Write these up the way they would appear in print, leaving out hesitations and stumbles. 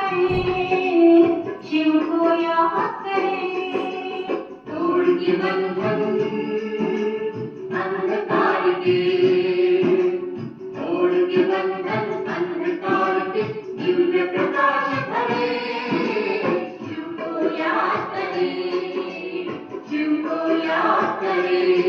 शिव को याद करें। तोड़ के बंधन अंधकार के, तोड़ के बंधन अंधकार के, दिव्य प्रकाश भरे। शिव को याद करें, शिव को याद करें।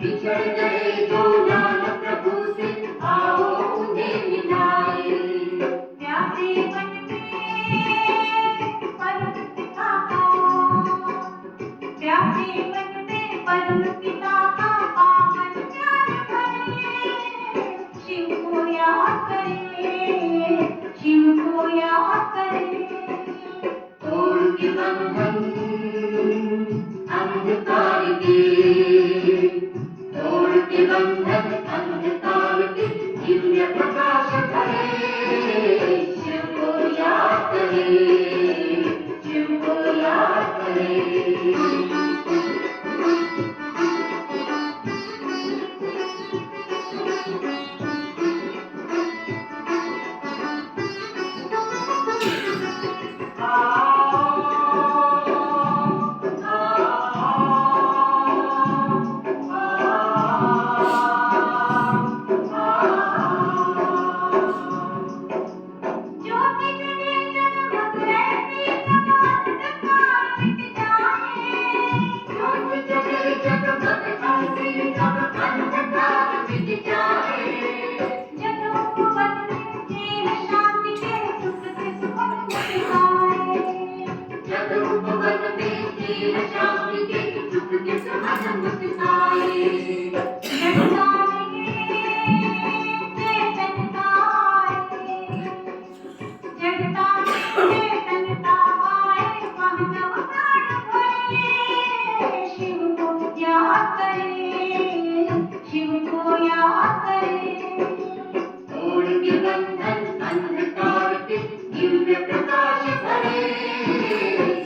बिछड़ गए जो नाम प्रभु से, आओ उन्हें मिलाए। प्यासे मन में परम पिता का, प्यासे मन में परम पिता का पावन प्यार भरे। शिव को याद करें, शिव को याद करें। तोड़ के बंधन अंधकार के, तोड़ के बंधन अंधकार के, दिव्य प्रकाश भरे। शिव को याद करें, शिव को याद करें। शिव को याद करें। तोड़ के बंधन अंधकार के, दिव्य प्रकाश भरे।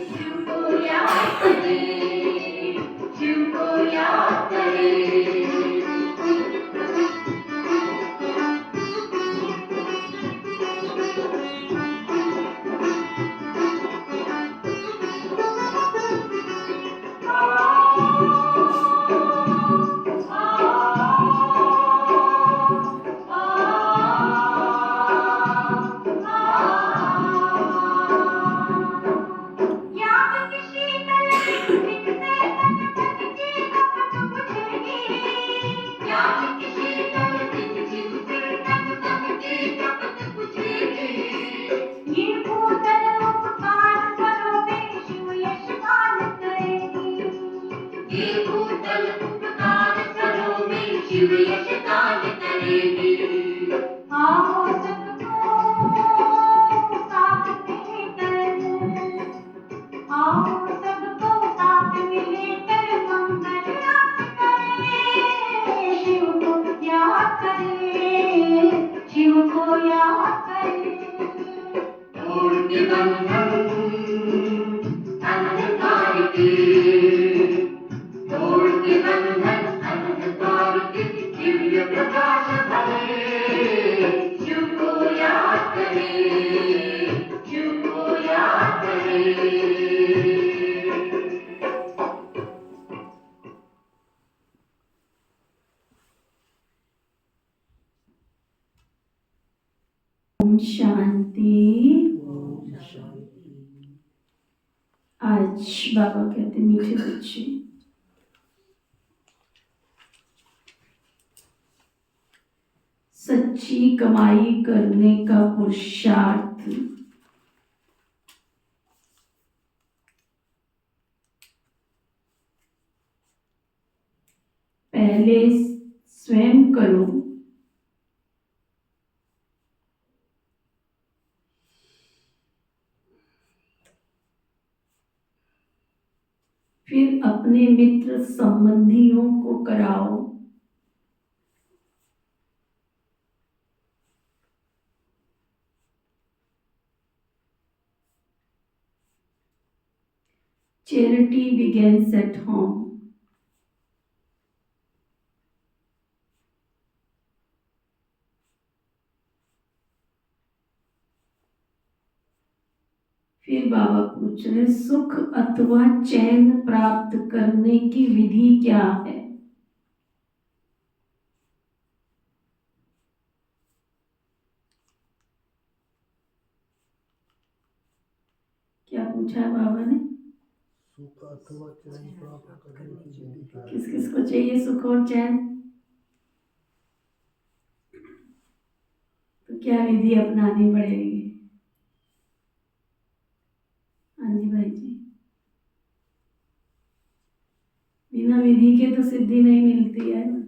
शिव को याद करें, शिव को याद करें। शिव यश गान करेगी। आओ सबको साथ मिलकर, आओ सबको साथ मिलकर मंगल करें। शिव को याद करें, शिव को याद करें। तोड़ के बंधन अंधकार के, तोड़ के बंधन अंधकार के, दिव्य प्रकाश भरे। शिव को याद करें, शिव को याद करें। ओम शांति। आज बाबा कहते मीठे बच्चे, सच्ची कमाई करने का पुरुषार्थ पहले स्वयं करो, फिर अपने मित्र संबंधियों को कराओ। Charity begins at home. फिर बाबा पूछ रहे, सुख अथवा चैन प्राप्त करने की विधि क्या है? क्या पूछा है बाबा ने? सुख अथवा चैन प्राप्त करने की विधि क्या है? किस किस को चाहिए सुख और चैन? तो क्या विधि अपनानी पड़ेगी? हाँ जी भाई जी। बिना विधि के तो सिद्धि नहीं मिलती है ना।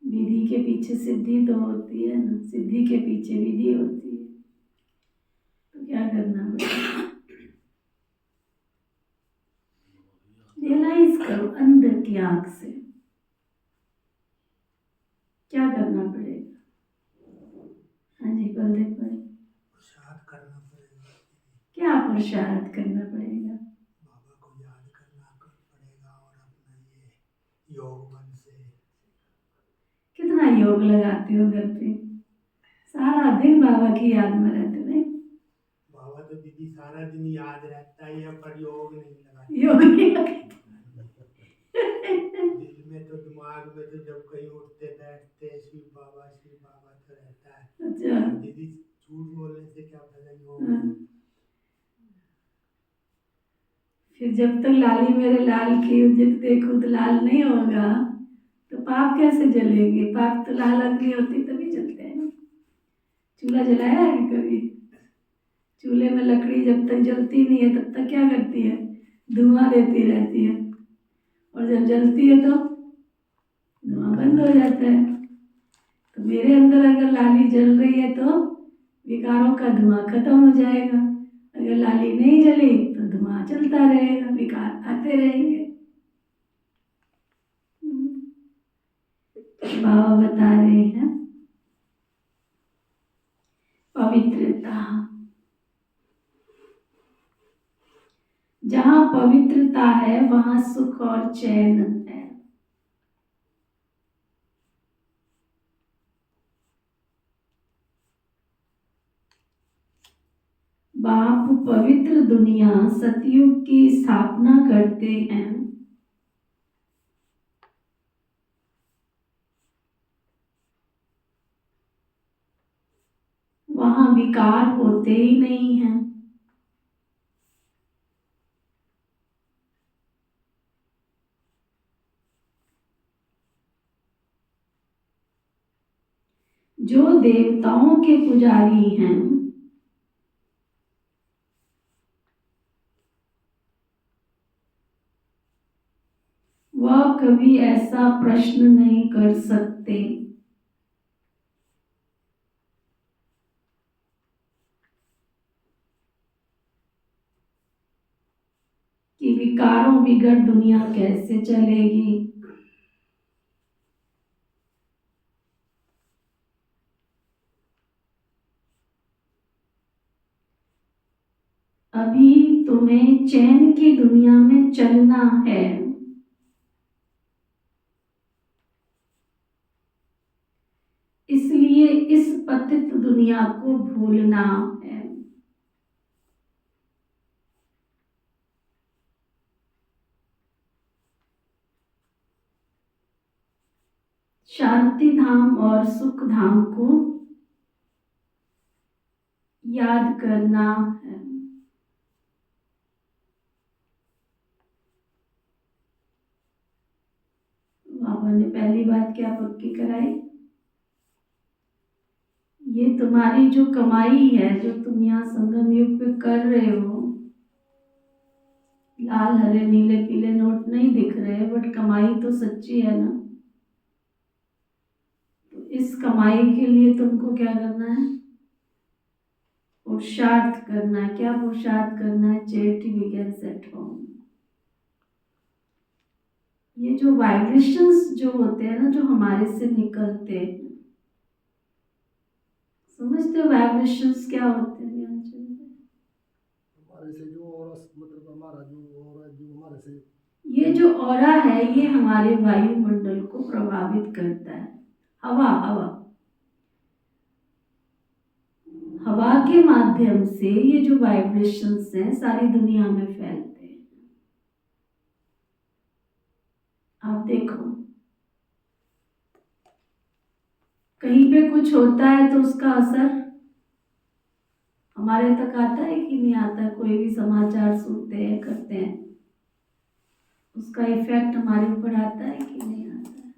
विधि के पीछे सिद्धि तो होती है ना, सिद्धि के पीछे विधि होती है। तो क्या करना पड़ेगा? रियलाइज करो अंदर की आंख से क्या करना पड़ेगा। हाँ जी बलदेव भाई। पुरुषार्थ करना पड़ेगा। क्या पुरुषार्थ करना पड़ेगा? बाबा को याद करना पड़ेगा और अपना ये योग बल से। कितना योग लगाते हो घर पे? सारा दिन बाबा की याद में रहते नहीं? बाबा तो दीदी सारा दिन याद रहता है पर योग नहीं लगाते। योग नहीं लगाते। दिल में तो दिमाग में तो जब कहीं उठते बैठते शिव बाबा तो रहता है। अच्छा। और दीदी झूठ बोलने से क्या फायदा योग। फिर जब तक लाली मेरे लाल की उदित देखो तो लाल नहीं होगा तो पाप कैसे जलेंगे? पाप तो लाल अग्नि होती तभी जलते हैं ना। चूल्हा जलाया है कभी? चूल्हे में लकड़ी जब तक जलती नहीं है तब तक क्या करती है? धुआं देती रहती है, और जब जलती है तो धुआं बंद हो जाता है। तो मेरे अंदर अगर लाली जल रही है तो विकारों का धुआं खत्म हो जाएगा। अगर लाली नहीं जली तो धुआं चलता रहेगा, विकार आते रहेंगे। बाबा बता रहे हैं पवित्रता। जहां पवित्रता है वहां सुख और चैन है। बाप पवित्र दुनिया सतयुग की स्थापना करते हैं। वहां विकार होते ही नहीं हैं। जो देवताओं के पुजारी हैं वह कभी ऐसा प्रश्न नहीं कर सकते कि विकारों बिगड़ दुनिया कैसे चलेगी। अभी तुम्हें चैन की दुनिया में चलना है। इसलिए इस पतित दुनिया को भूलना है। शांति धाम और सुख धाम को याद करना है। बाबा ने पहली बात क्या पक्की कराई? ये तुम्हारी जो कमाई है, जो तुम यहाँ संगम युग पे कर रहे हो, लाल हरे नीले पीले नोट नहीं दिख रहे, बट कमाई तो सच्ची है ना। तो इस कमाई के लिए तुमको क्या करना है? पुरुषार्थ करना है। क्या पुरुषार्थ करना है? Charity begins at home. ये जो वाइब्रेशंस जो होते हैं ना, जो हमारे से निकलते हैं, समझते हो वाइब्रेशंस क्या होते हैं? हमारे से जो और मतलब हमारा जो हमारे से ये जो ऑरा है ये हमारे वायुमंडल को प्रभावित करता है। हवा हवा हवा के माध्यम से ये जो वाइब्रेशंस हैं सारी दुनिया में फैलते हैं। आप देखो कहीं पे कुछ होता है तो उसका असर हमारे तक आता है कि नहीं आता? कोई भी समाचार सुनते हैं करते हैं, उसका इफेक्ट हमारे ऊपर आता है कि नहीं आता है?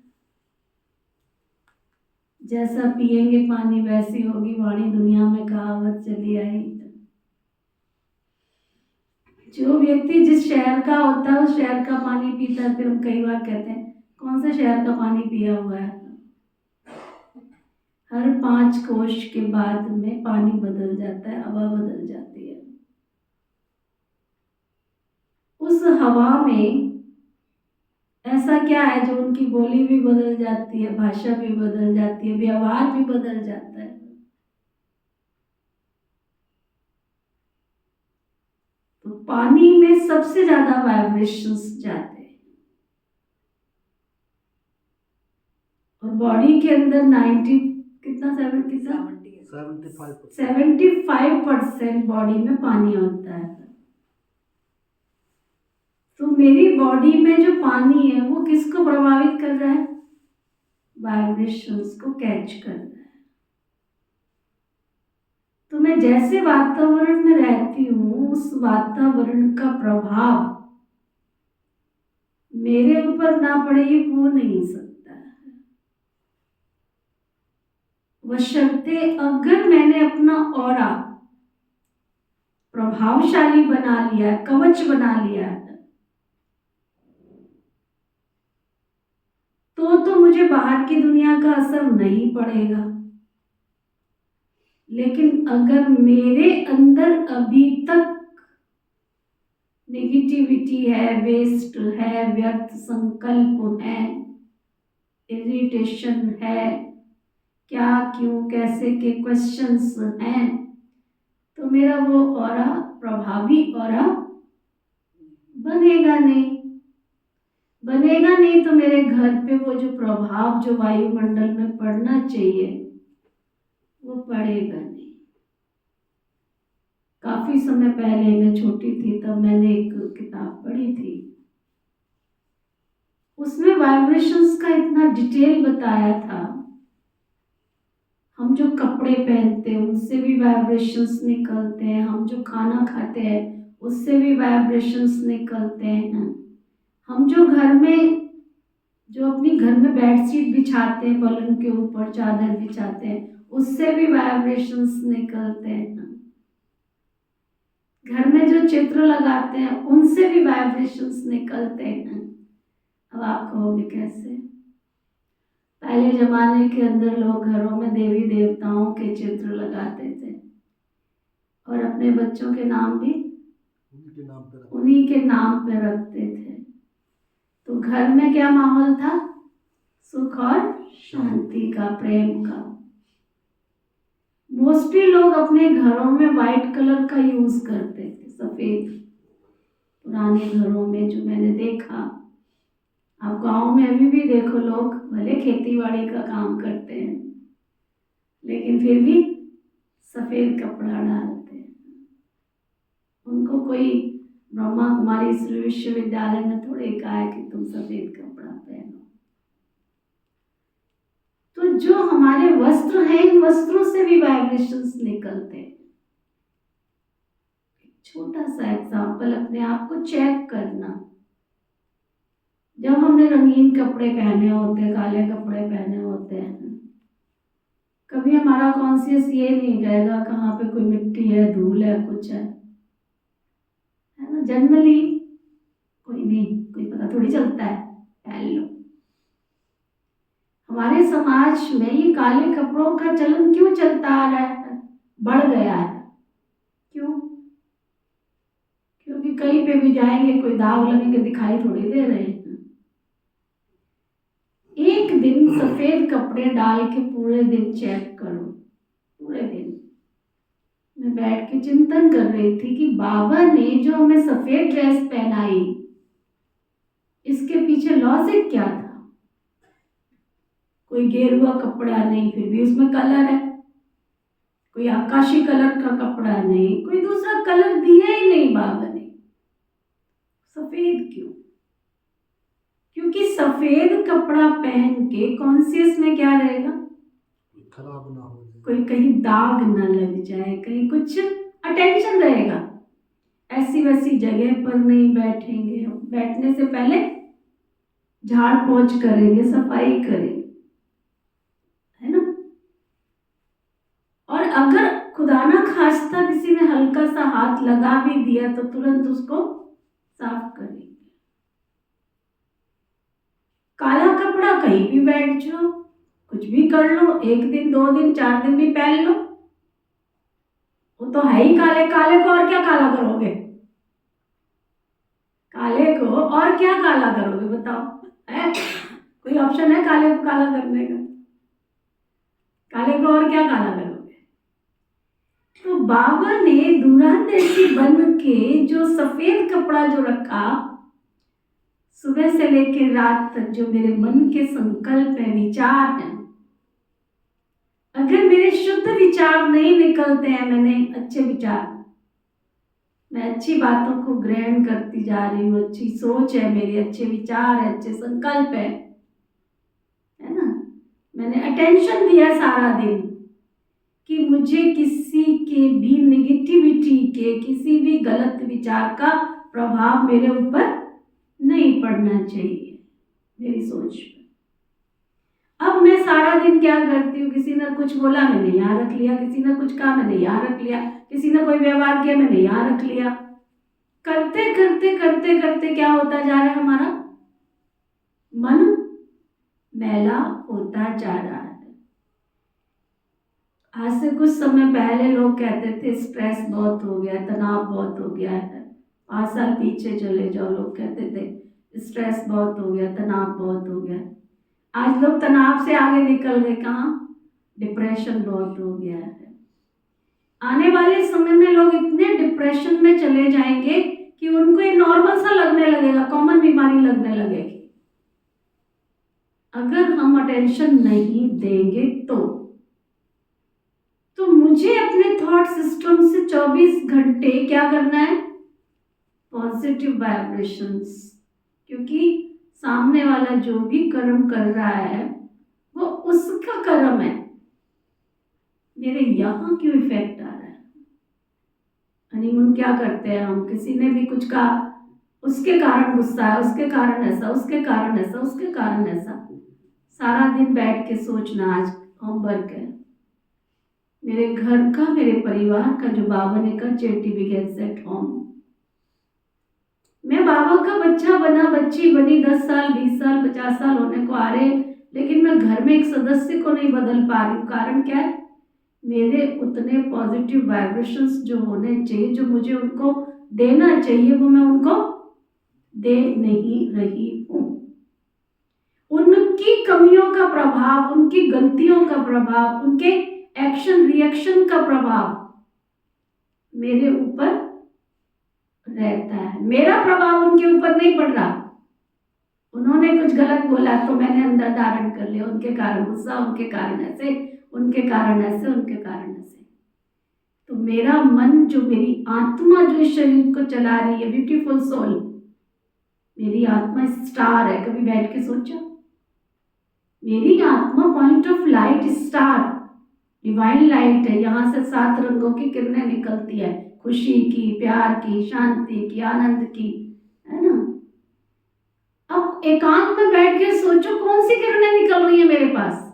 जैसा पिएंगे पानी वैसी होगी वाणी, दुनिया में कहावत चली आई। जो व्यक्ति जिस शहर का होता है उस शहर का पानी पीता है। फिर हम कई बार कहते हैं कौन से शहर का पानी पिया हुआ है? हर 5 कोश के बाद में पानी बदल जाता है, हवा बदल जाती है। उस हवा में ऐसा क्या है जो उनकी बोली भी बदल जाती है, भाषा भी बदल जाती है, व्यवहार भी बदल जाता है। तो पानी में सबसे ज्यादा वाइब्रेशंस जाते हैं और बॉडी के अंदर 75% बॉडी में पानी होता है। तो मेरी बॉडी में जो पानी है वो किसको प्रभावित कर रहा है? वाइब्रेशंस को कैच कर रहा है। तो मैं जैसे वातावरण में रहती हूँ उस वातावरण का प्रभाव मेरे ऊपर ना पड़े ये हो नहीं सकता है। बशर्ते अगर मैंने अपना ऑरा प्रभावशाली बना लिया, कवच बना लिया, तो मुझे बाहर की दुनिया का असर नहीं पड़ेगा। लेकिन अगर मेरे अंदर अभी तक नेगेटिविटी है, वेस्ट है, व्यर्थ संकल्प है, इरिटेशन है, क्या क्यों कैसे के क्वेश्चंस हैं, तो मेरा वो ऑरा प्रभावी ऑरा बनेगा नहीं। बनेगा नहीं तो मेरे घर पे वो जो प्रभाव जो वायुमंडल में पड़ना चाहिए वो पड़ेगा नहीं। काफी समय पहले मैं छोटी थी तब मैंने एक किताब पढ़ी थी, उसमें वाइब्रेशंस का इतना डिटेल बताया था। हम जो कपड़े पहनते हैं उससे भी वाइब्रेशंस निकलते हैं, हम जो खाना खाते हैं उससे भी वाइब्रेशंस निकलते हैं, हम जो घर में जो अपनी घर में बेडशीट बिछाते हैं, पलंग के ऊपर चादर बिछाते हैं उससे भी वाइब्रेशंस निकलते हैं, घर में जो चित्र लगाते हैं उनसे भी वाइब्रेशंस निकलते हैं। अब आप कहोगे कैसे? पहले जमाने के अंदर लोग घरों में देवी देवताओं के चित्र लगाते थे और अपने बच्चों के नाम भी उन्हीं के नाम पे रखते थे। तो घर में क्या माहौल था? सुख और शांति का, प्रेम का। मोस्टली लोग अपने घरों में व्हाइट कलर का यूज करते थे, सफेद। पुराने घरों में जो मैंने देखा, आप गांव में अभी भी देखो, लोग भले खेती बाड़ी का काम करते हैं लेकिन फिर भी सफेद कपड़ा डालते हैं। उनको कोई ब्रह्मा कुमारी विश्वविद्यालय ने थोड़े कहा है कि तुम सफेद कपड़ा पहनो। तो जो हमारे वस्त्र हैं इन वस्त्रों से भी वाइब्रेशंस निकलते हैं। छोटा सा एग्जाम्पल, अपने आप को चेक करना। जब हमने रंगीन कपड़े पहने होते हैं, काले कपड़े पहने होते हैं, कभी हमारा कॉन्शियस ये नहीं कहेगा कहाँ पे कोई मिट्टी है, धूल है, कुछ है ना? जनरली कोई नहीं, कोई पता थोड़ी चलता है। पहन लो। हमारे समाज में ये काले कपड़ों का चलन क्यों चलता आ रहा है, बढ़ गया है? क्यों? क्योंकि कहीं पे भी जाएंगे कोई दाग लगेंगे दिखाई थोड़ी दे रहे हैं। एक दिन सफेद कपड़े डाल के पूरे दिन चेक करो। पूरे दिन मैं बैठ के चिंतन कर रही थी कि बाबा ने जो हमें सफेद ड्रेस पहनाई, इसके पीछे लॉजिक क्या था? कोई गेरुआ कपड़ा नहीं, फिर भी उसमें कलर है। कोई आकाशी कलर का कपड़ा नहीं, कोई दूसरा कलर दिया ही नहीं बाबा ने। सफेद क्यों? क्योंकि सफेद कपड़ा पहन के कॉन्शियस में क्या रहेगा? खराब ना हो जाए, कोई कहीं दाग ना लग जाए, कहीं कुछ अटेंशन रहेगा। ऐसी वैसी जगह पर नहीं बैठेंगे, बैठने से पहले झाड़ पोंछ करेंगे, सफाई करेंगे, है ना। और अगर खुदा ना खास्ता किसी ने हल्का सा हाथ लगा भी दिया तो तुरंत उसको साफ करेंगे। काला कपड़ा कहीं भी बैठ जाओ, कुछ भी कर लो, 1 दिन 2 दिन 4 दिन भी पहन लो, वो तो है ही काले। काले को और क्या काला करोगे? काले को और क्या काला करोगे बताओ? है कोई ऑप्शन है काले को काला करने का? काले को और क्या काला करोगे? तो बाबा ने दूरांदेशी बन के जो सफेद कपड़ा जो रखा, सुबह से लेकर रात तक जो मेरे मन के संकल्प है, विचार है, अगर मेरे शुद्ध विचार नहीं निकलते हैं, मैंने अच्छे विचार, मैं अच्छी बातों को ग्रहण करती जा रही हूँ, अच्छी सोच है मेरी, अच्छे विचार है, अच्छे संकल्प है ना। मैंने अटेंशन दिया सारा दिन कि मुझे किसी के भी निगेटिविटी के, किसी भी गलत विचार का प्रभाव मेरे ऊपर नहीं पड़ना चाहिए, मेरी सोच पे। अब मैं सारा दिन क्या करती हूँ, किसी ने कुछ बोला मैंने यहाँ रख लिया, किसी ने कुछ कहा मैंने यहाँ रख लिया, किसी ने कोई व्यवहार किया मैंने यहाँ रख लिया। करते करते करते करते क्या होता जा रहा है, हमारा मन मैला होता जा रहा है। आज से कुछ समय पहले लोग कहते थे स्ट्रेस बहुत हो गया, तनाव बहुत हो गया है। 5 साल पीछे चले जाओ, लोग कहते थे स्ट्रेस बहुत हो गया, तनाव बहुत हो गया। आज लोग तनाव से आगे निकल गए, कहाँ? डिप्रेशन बहुत हो गया है। आने वाले समय में लोग इतने डिप्रेशन में चले जाएंगे कि उनको ये नॉर्मल सा लगने लगेगा, कॉमन बीमारी लगने लगेगी। अगर हम अटेंशन नहीं देंगे तो मुझे अपने थॉट सिस्टम से 24 घंटे क्या करना है? Positive vibrations. क्योंकि सामने वाला जो भी कर्म कर रहा है वो उसका कर्म है, मेरे यहाँ क्यों इफेक्ट आ रहा है? हनीमून क्या करते हैं हम, किसी ने भी कुछ कहा, उसके कारण गुस्सा है, उसके कारण ऐसा, उसके कारण ऐसा, उसके कारण ऐसा। सारा दिन बैठ के सोचना, आज होमवर्क है मेरे घर का, मेरे परिवार का, जो बाबा ने कहा चैरिटी बिगिंस एट होम। मैं बाबा का बच्चा बना, बच्ची बनी, 10 साल 20 साल 50 साल होने को आ रहे, लेकिन मैं घर में एक सदस्य को नहीं बदल पा रही हूँ। कारण क्या है? मेरे उतने पॉजिटिव वाइब्रेशंस जो होने चाहिए, जो मुझे उनको देना चाहिए, वो मैं उनको दे नहीं रही हूँ। उनकी कमियों का प्रभाव, उनकी गलतियों का प्रभाव, उनके एक्शन रिएक्शन का प्रभाव मेरे ऊपर रहता है, मेरा प्रभाव उनके ऊपर नहीं पड़ रहा। उन्होंने कुछ गलत बोला तो मैंने अंदर धारण कर लिया, उनके कारण गुस्सा, उनके कारण ऐसे, उनके कारण ऐसे, उनके कारण ऐसे। तो मेरा मन, जो मेरी आत्मा जो इस शरीर को चला रही है, ब्यूटीफुल सोल, मेरी आत्मा स्टार है। कभी बैठ के सोचा? मेरी आत्मा point of light, star, divine light है। यहाँ से 7 रंगों की किरणें निकलती है, खुशी की, प्यार की, शांति की, आनंद की, है ना। अब एकांत में बैठ के सोचो कौन सी किरणें निकल रही है मेरे पास।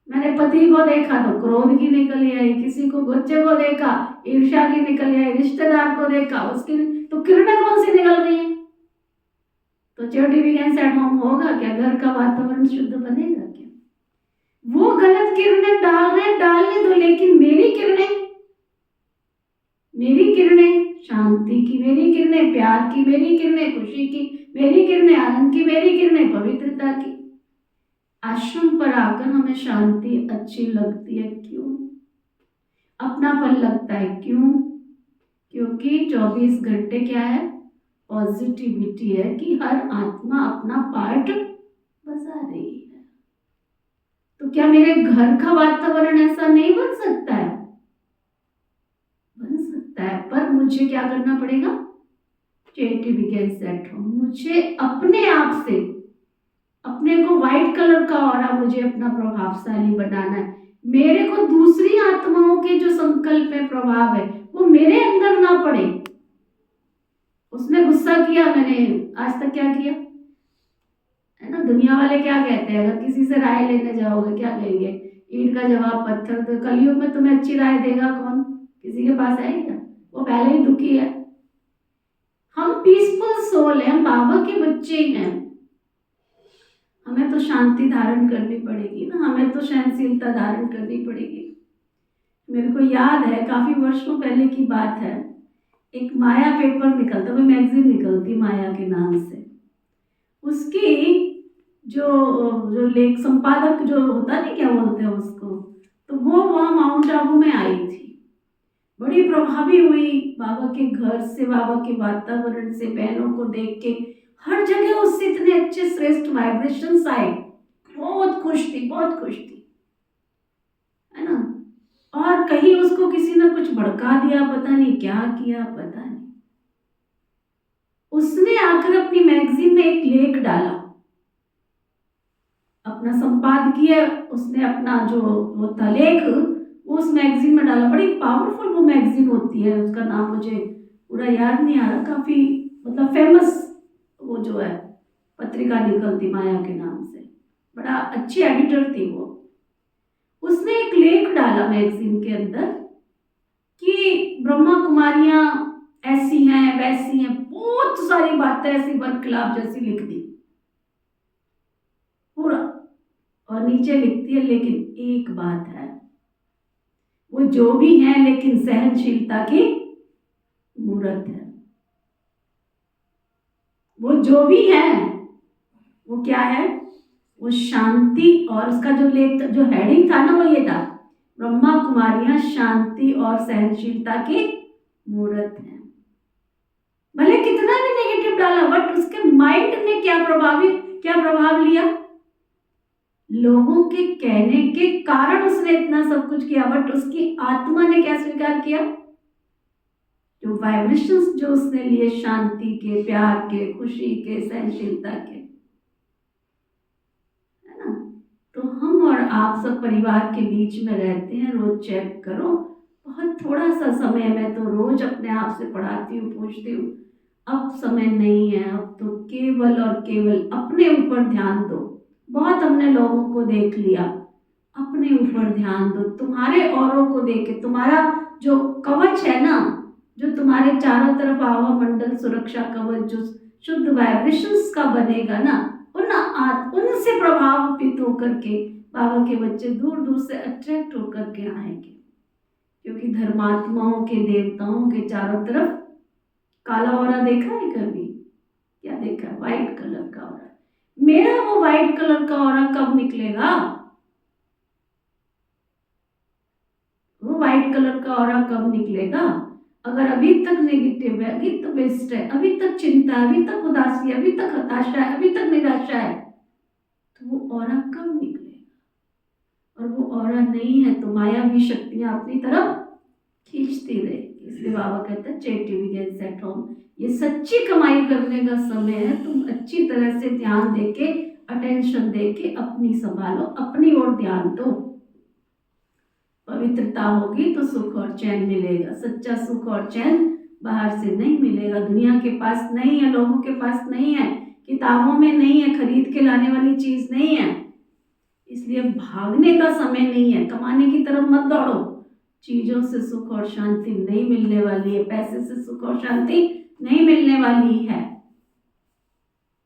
मैंने पति को देखा तो क्रोध की निकल आई, किसी को बच्चे को देखा ईर्ष्या की निकल आई, रिश्तेदार को देखा उसकी, तो किरणें कौन सी निकल रही है? तो चेटी बिगिंस एट होम होगा क्या? घर का वातावरण शुद्ध बनेगा क्या? वो गलत किरणें डाल रहे, डालने दो, लेकिन मेरी किरणें शांति की, मेरी किरणें प्यार की, मेरी किरणें खुशी की, मेरी किरणें आनंद की, मेरी किरणें पवित्रता की। आश्रम पर आकर हमें शांति अच्छी लगती है, क्यों? अपनापन लगता है, क्यों? क्योंकि 24 घंटे क्या है? पॉजिटिविटी है कि हर आत्मा अपना पार्ट बजा रही है। तो क्या मेरे घर का वातावरण ऐसा नहीं बन सकता है? बन सकता है, पर मुझे क्या करना पड़ेगा? Cheti begins at home. मुझे अपने आप से अपने को व्हाइट कलर का ऑरा मुझे अपना प्रभावशाली बनाना है। मेरे को दूसरी आत्माओं के जो संकल्प है, प्रभाव है, वो मेरे अंदर ना पड़े। उसने गुस्सा किया, मैंने आज तक क्या किया है ना? दुनिया वाले क्या कहते हैं, अगर किसी से राय लेने जाओगे क्या कहेंगे? ईंट का जवाब पत्थर। तो कलयुग में तुम्हें अच्छी राय देगा कौन? किसी के पास है क्या? वो पहले ही दुखी है। हम पीसफुल सोल हैं, बाबा के बच्चे हैं। हमें तो शांति धारण करनी पड़ेगी ना, हमें तो सहनशीलता धारण करनी पड़ेगी। मेरे को याद है, काफी वर्षों पहले की बात है, एक माया पेपर निकलता, कोई मैगजीन निकलती माया के नाम से। उसकी जो लेख संपादक जो होता नहीं, क्या बोलते हैं उसको, तो वो वहाँ माउंट आबू में आई थी। बड़ी प्रभावी हुई बाबा के घर से, बाबा के वातावरण से, बहनों को देख के। हर जगह उससे इतने अच्छे श्रेष्ठ वाइब्रेशंस आए। बहुत खुश थी, बहुत खुश थी, है ना? और कहीं उसको किसी ने कुछ भड़का दिया, पता नहीं क्या किया, पता नहीं। उसने आकर अपनी मैगजीन में एक लेख डाला, अपना संपादकीय, उसने अपना जो वो था लेख, वो उस मैगजीन में डाला। बड़ी पावरफुल वो मैगजीन होती है, उसका नाम मुझे पूरा याद नहीं आ रहा, काफी मतलब फेमस वो जो है पत्रिका निकलती माया के नाम से, बड़ा अच्छी एडिटर थी वो। उसने एक लेख डाला मैगजीन के अंदर कि ब्रह्मा कुमारियां ऐसी हैं, वैसी हैं, बहुत सारी बातें ऐसी बरखिलाफ जैसी लिख दी पूरा। और नीचे लिखती है, लेकिन एक बात है, वो जो भी है लेकिन सहनशीलता की मूर्त है। वो जो भी है वो क्या है? वो शांति। और उसका जो लेख, जो हेडिंग था ना, वो ये था, ब्रह्मा कुमारियां शांति और सहनशीलता की मूर्त है। भले कितना भी नेगेटिव डाला, बट उसके माइंड ने क्या प्रभाव लिया? लोगों के कहने के कारण उसने इतना सब कुछ किया, बट उसकी आत्मा ने क्या स्वीकार किया? जो वाइब्रेशंस जो उसने लिए, शांति के, प्यार के, खुशी के, सहनशीलता के, है ना? तो हम और आप सब परिवार के बीच में रहते हैं। रोज चेक करो, बहुत थोड़ा सा समय, मैं तो रोज अपने आप से पढ़ाती हूँ, पूछती हूँ, अब समय नहीं है, अब तो केवल और केवल अपने ऊपर ध्यान दो। बहुत हमने लोगों को देख लिया, अपने ऊपर ध्यान दो। तुम्हारे औरों को देखे, तुम्हारा जो कवच है ना, जो तुम्हारे चारों तरफ आवा मंडल सुरक्षा कवच जो शुद्ध वाइब्रेशंस का बनेगा ना, उनसे प्रभावित होकर के बाबा के बच्चे दूर दूर से अट्रैक्ट होकर के आएंगे। क्योंकि धर्मात्माओं के, देवताओं के चारों तरफ काला औरा देखा है कभी? क्या देखा है? व्हाइट कलर का औरा। मेरा वो व्हाइट कलर का औरा कब निकलेगा? वो व्हाइट कलर का ऑरा कब निकलेगा? अगर अभी तक नेगेटिव है, अभी तक वेस्ट है, अभी तक चिंता है, अभी तक उदासी है, अभी तक हताशा है, अभी तक निराशा है, तो वो ऑरा कब निकलेगा? और वो ऑरा नहीं है तो मायावी शक्तियां अपनी तरफ खींचती रहेगी। इसलिए बाबा कहते हैं चेटी बिगिंस एट होम। ये सच्ची कमाई करने का समय है। तुम अच्छी तरह से ध्यान देके, अटेंशन देके अपनी संभालो, अपनी ओर ध्यान दो। पवित्रता होगी तो सुख और चैन मिलेगा। सच्चा सुख और चैन बाहर से नहीं मिलेगा, दुनिया के पास नहीं है, लोगों के पास नहीं है, किताबों में नहीं है, खरीद के लाने वाली चीज नहीं है। इसलिए भागने का समय नहीं है, कमाने की तरफ मत दौड़ो। चीजों से सुख और शांति नहीं मिलने वाली है, पैसे से सुख और शांति नहीं मिलने वाली है।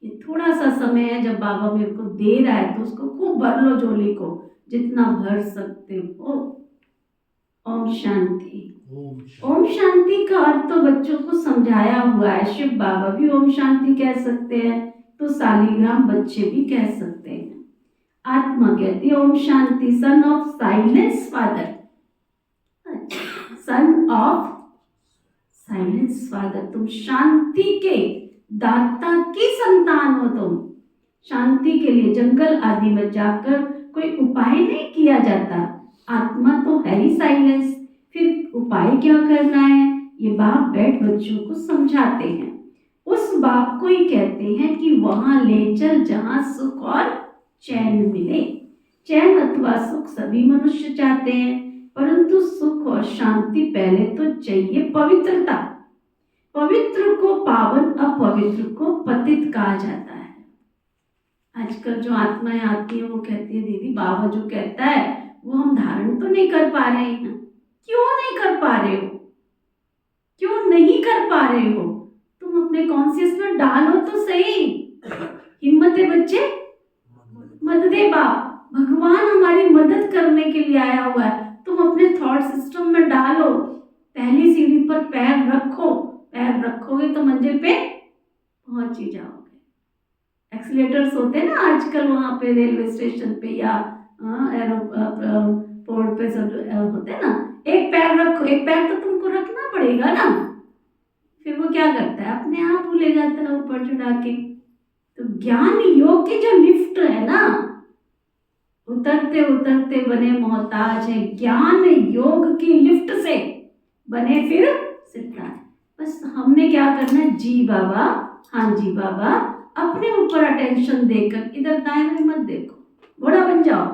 ये थोड़ा सा समय है जब बाबा मेरे को दे रहा है तो उसको खूब भर लो झोली को, जितना भर सकते हो। ओम शांति। ओम ओम शांति का अर्थ तो बच्चों को समझाया हुआ है, शिव बाबा भी ओम शांति कह सकते हैं, तो सालिग्राम बच्चे भी कह सकते हैं। आत्मा कहती है ओम शांति, son of silence father, son of silence father, तुम शांति के दाता की संतान हो। तुम शांति के लिए जंगल आदि में जाकर कोई उपाय नहीं किया जाता, आत्मा तो है ही साइलेंस, फिर उपाय क्या करना है, ये बाप बैठ बच्चों को समझाते हैं। उस बाप को ही कहते हैं कि वहां ले चल जहां सुख और चैन मिले। चैन अथवा सुख सभी मनुष्य चाहते हैं, परंतु सुख और शांति पहले तो चाहिए पवित्रता। पवित्र को पावन, अपवित्र को पतित कहा जाता है। आजकल जो आत्माएं आती हैं वो कहती है दीदी बाबा जो कहता है वो हम धारण तो नहीं कर पा रहे हैं। क्यों नहीं कर पा रहे हो? क्यों नहीं कर पा रहे हो? तुम अपने कॉन्शियस में डालो तो सही। हिम्मत है बच्चे, मदद है बाप, भगवान हमारी मदद करने के लिए आया हुआ है। तुम अपने थॉट सिस्टम में डालो, पहली सीढ़ी पर पैर रखो, पैर रखोगे तो मंजिल पे पहुंच ही जाओगे। एक्सीलेटर्स होते हैं ना आजकल वहाँ पे रेलवे स्टेशन पे या एयरपोर्ट पे सब होते हैं ना, एक पैर रखो, एक पैर तो तुमको रखना पड़ेगा ना, फिर वो क्या करता है अपने आप वो ले जाता है ऊपर चढ़ा के। तो ज्ञान योग की जो लिफ्ट है ना, उतरते उतरते बने मोहताज है, ज्ञान योग की लिफ्ट से बने फिर सिद्धार्थ। बस हमने क्या करना है, जी बाबा, हाँ जी बाबा, अपने ऊपर अटेंशन देकर इधर दाएं में मत देखो, घोड़ा बन जाओ।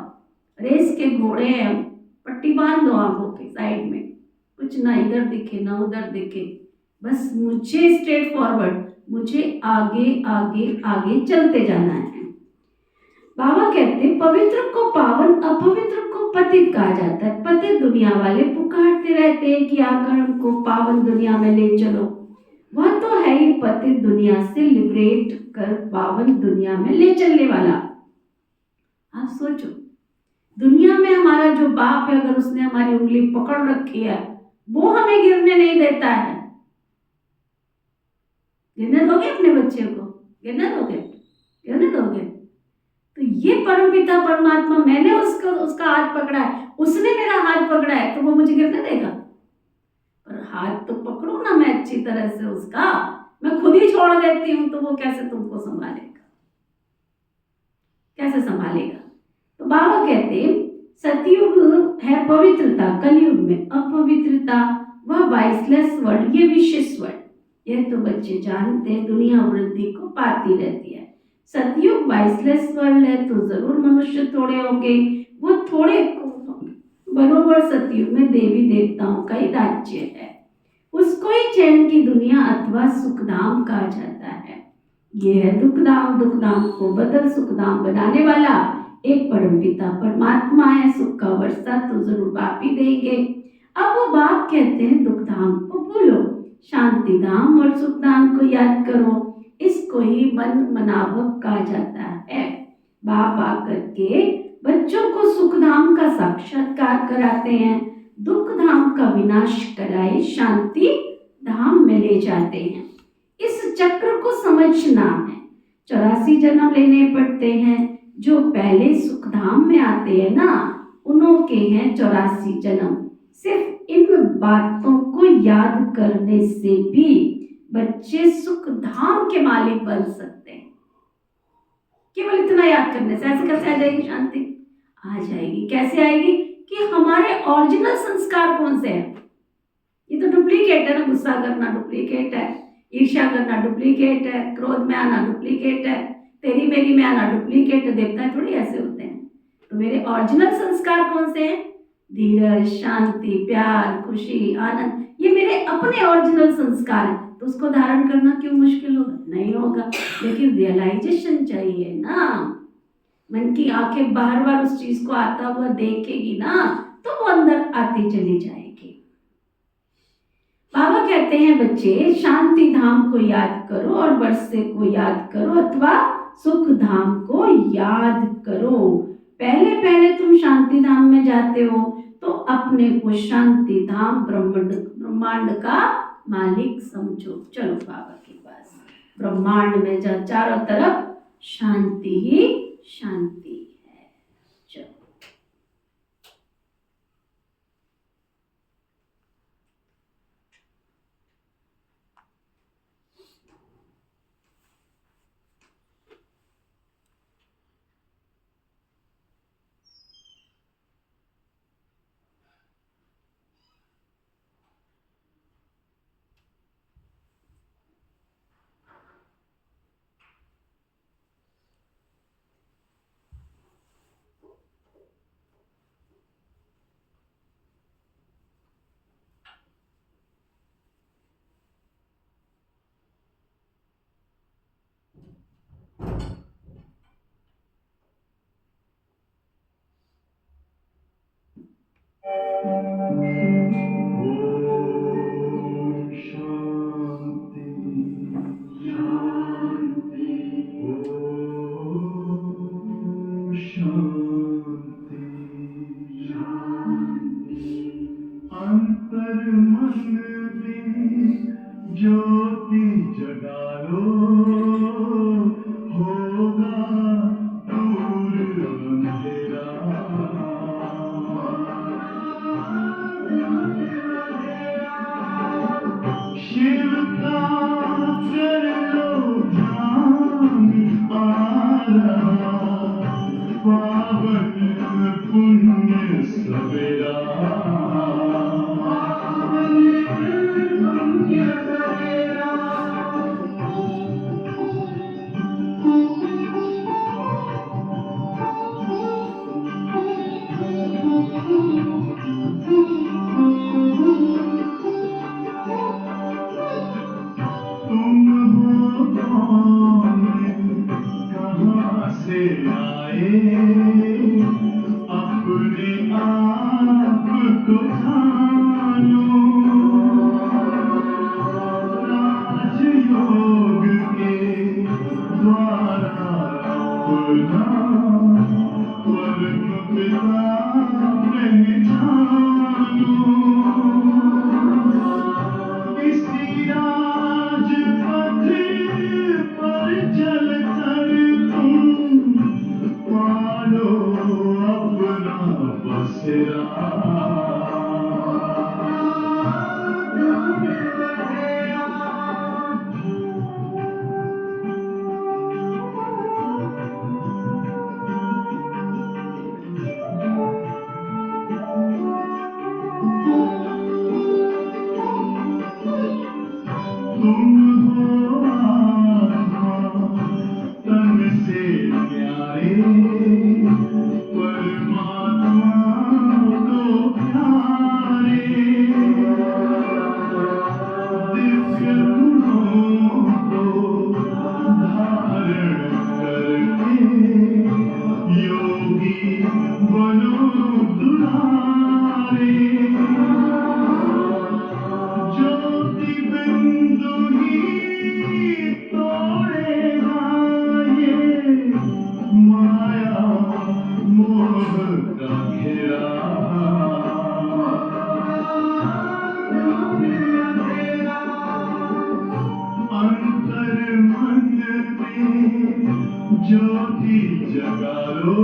रेस के घोड़े हैं, पट्टी बांध दो आंखों के साइड में, कुछ ना इधर दिखे ना उधर दिखे, बस मुझे स्ट्रेट फॉरवर्ड, मुझे आगे आगे आगे चलते जाना है। बाबा कहते हैं पवित्र को पावन, अपवित्र को पतित कहा जाता है। पतित दुनिया वाले पुकारते रहते हैं कि आकर हमको पावन दुनिया में ले चलो। वह तो है ही पतित दुनिया से लिबरेट कर पावन दुनिया में ले चलने वाला। आप सोचो, दुनिया में हमारा जो बाप है, अगर उसने हमारी उंगली पकड़ रखी है, वो हमें गिरने नहीं देता है। गिरने दोगे अपने बच्चे को? गिरने दोगे? गिरने दोगे? तो ये परमपिता परमात्मा, मैंने उसका हाथ पकड़ा है, उसने मेरा हाथ पकड़ा है, तो वो मुझे गिरने देगा? पर हाथ तो पकड़ू ना मैं अच्छी तरह से उसका, मैं खुद ही छोड़ देती हूँ, तो वो कैसे तुमको संभालेगा? कैसे संभालेगा? तो बाबा कहते हैं सतयुग है पवित्रता, कलयुग में अपवित्रता, वह वाइसलेस वर्ड, ये विशेष वर्ड, ये तो बच्चे जानते हैं, दुनिया वृद्धि को पाती रहती है। सतयुग वाइसलेस वर्ल्ड है, तो जरूर मनुष्य थोड़े होंगे, वो थोड़े बरोबर सतयुग में देवी देवताओं का ही राज्य है, उसको ही चैन की दुनिया अथवा सुखधाम कहा जाता है। ये है दुखधाम, दुखधाम को बदल सुखधाम बनाने वाला एक परमपिता परमात्मा है। सुख का वर्षा तो जरूर बाप ही देंगे। अब वो बाप कहते हैं दुखधाम को भूलो, शांति धाम और सुखधाम को याद करो, इसको ही मन मनावक कहा जाता है। बाप आकर के बच्चों को सुखधाम का साक्षात्कार कराते हैं, दुख धाम का विनाश कराए शांति धाम में ले जाते हैं। इस चक्र को समझना है। 84 जन्म लेने पड़ते हैं। जो पहले सुखधाम में आते हैं ना, उनके हैं 84 जन्म। सिर्फ इन बातों को याद करने से भी बच्चे सुख धाम के मालिक बन सकते हैं। केवल इतना याद करने से ऐसे कैसे आ जाएगी शांति? आ जाएगी। कैसे आएगी? कि हमारे ओरिजिनल संस्कार कौन से हैं? ये तो डुप्लीकेट है ना, गुस्सा करना डुप्लीकेट है, ईर्ष्या करना डुप्लीकेट है, क्रोध में आना डुप्लीकेट है, तेरी मेरी में आना डुप्लीकेट है। देवता थोड़ी ऐसे होते हैं। तो मेरे ओरिजिनल संस्कार कौन से हैं? धीरज, शांति, प्यार, खुशी, आनंद, ये मेरे अपने ओरिजिनल संस्कार हैं। तो उसको धारण करना क्यों मुश्किल होगा? नहीं होगा, लेकिन रियलाइजेशन चाहिए ना। मन की आंखें बार बार उस चीज को आता हुआ देखेगी ना, तो वो अंदर आती चली जाएगी। बाबा कहते हैं बच्चे शांति धाम को याद करो और वर्षे को याद करो अथवा सुख धाम को याद करो। पहले पहले तुम शांति धाम में जाते हो तो अपने को शांति धाम ब्रह्मांड का मालिक समझो। चलो बाबा के पास। ब्रह्मांड में जहाँ चारों तरफ शांति ही शांति है। चलो अंतर मन में ज्योति जगा लो, होगा दूर अंधेरा। शिव का कर लो ध्यान, आ रहा पावन पुण्य सवेरा। तुम हो कौन, कहाँ से आए, अपने आप को जानो। राजयोग के द्वारा अपना परम पिता पहचानो। इसी राजपथ पर चलकर तुम पालो अपना बसेरा। तुम हो आत्मा तन से प्यारे, परमात्मा को प्यारे। दिव्य गुणों को धारण करके योगी बनो दुलारे। ज्योति बिंदु ही तोड़ेगा ये माया मोह का घेरा। अंतर मन में ज्योति जगा लो,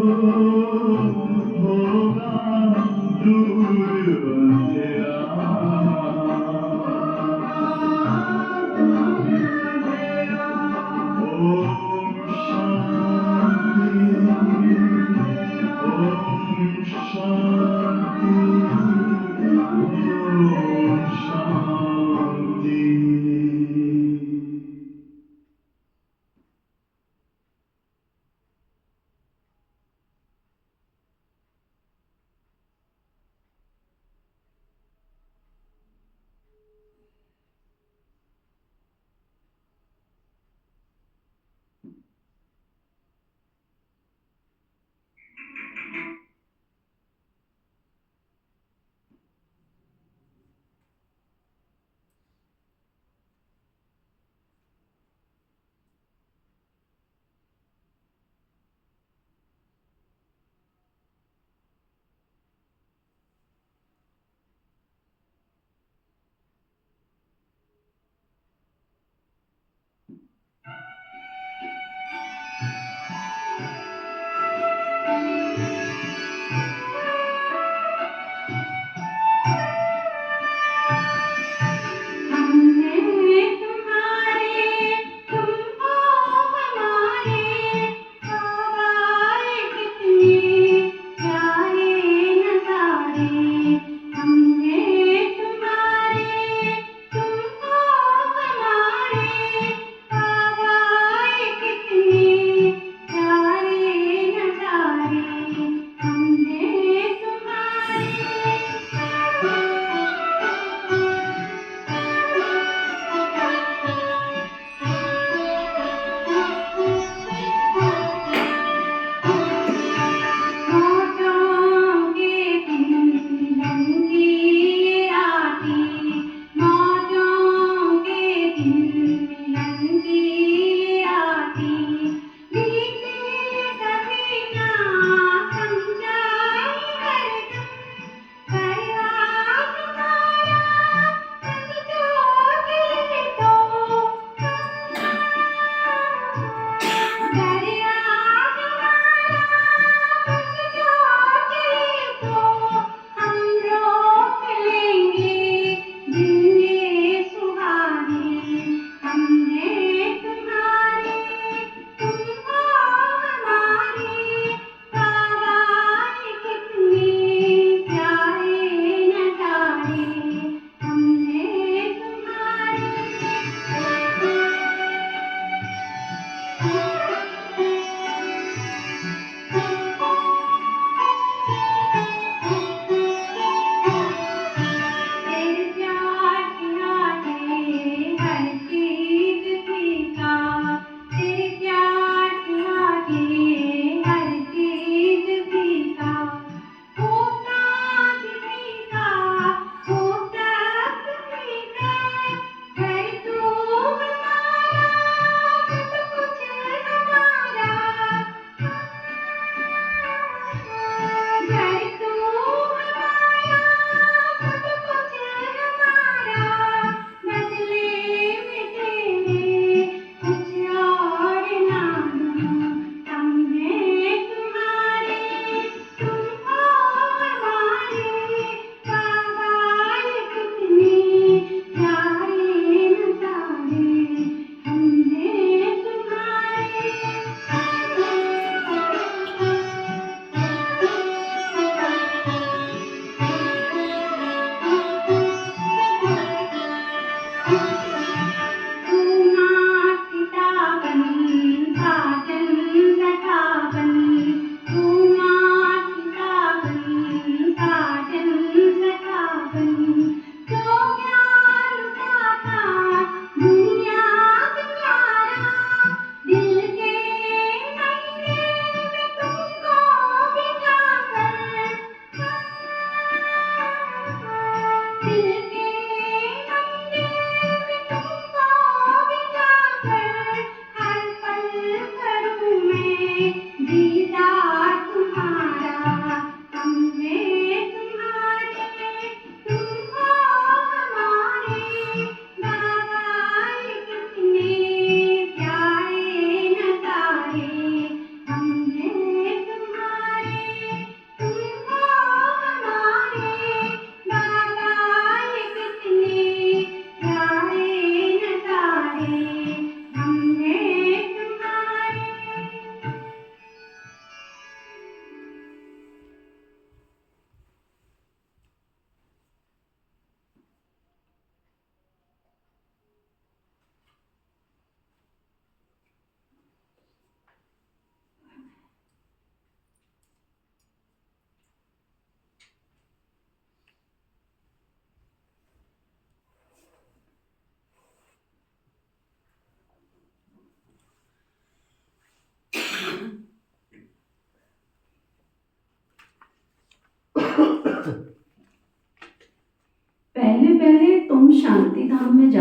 होगा दूर अंधेरा। ओम शांति, ओम शांति, ओम शांति।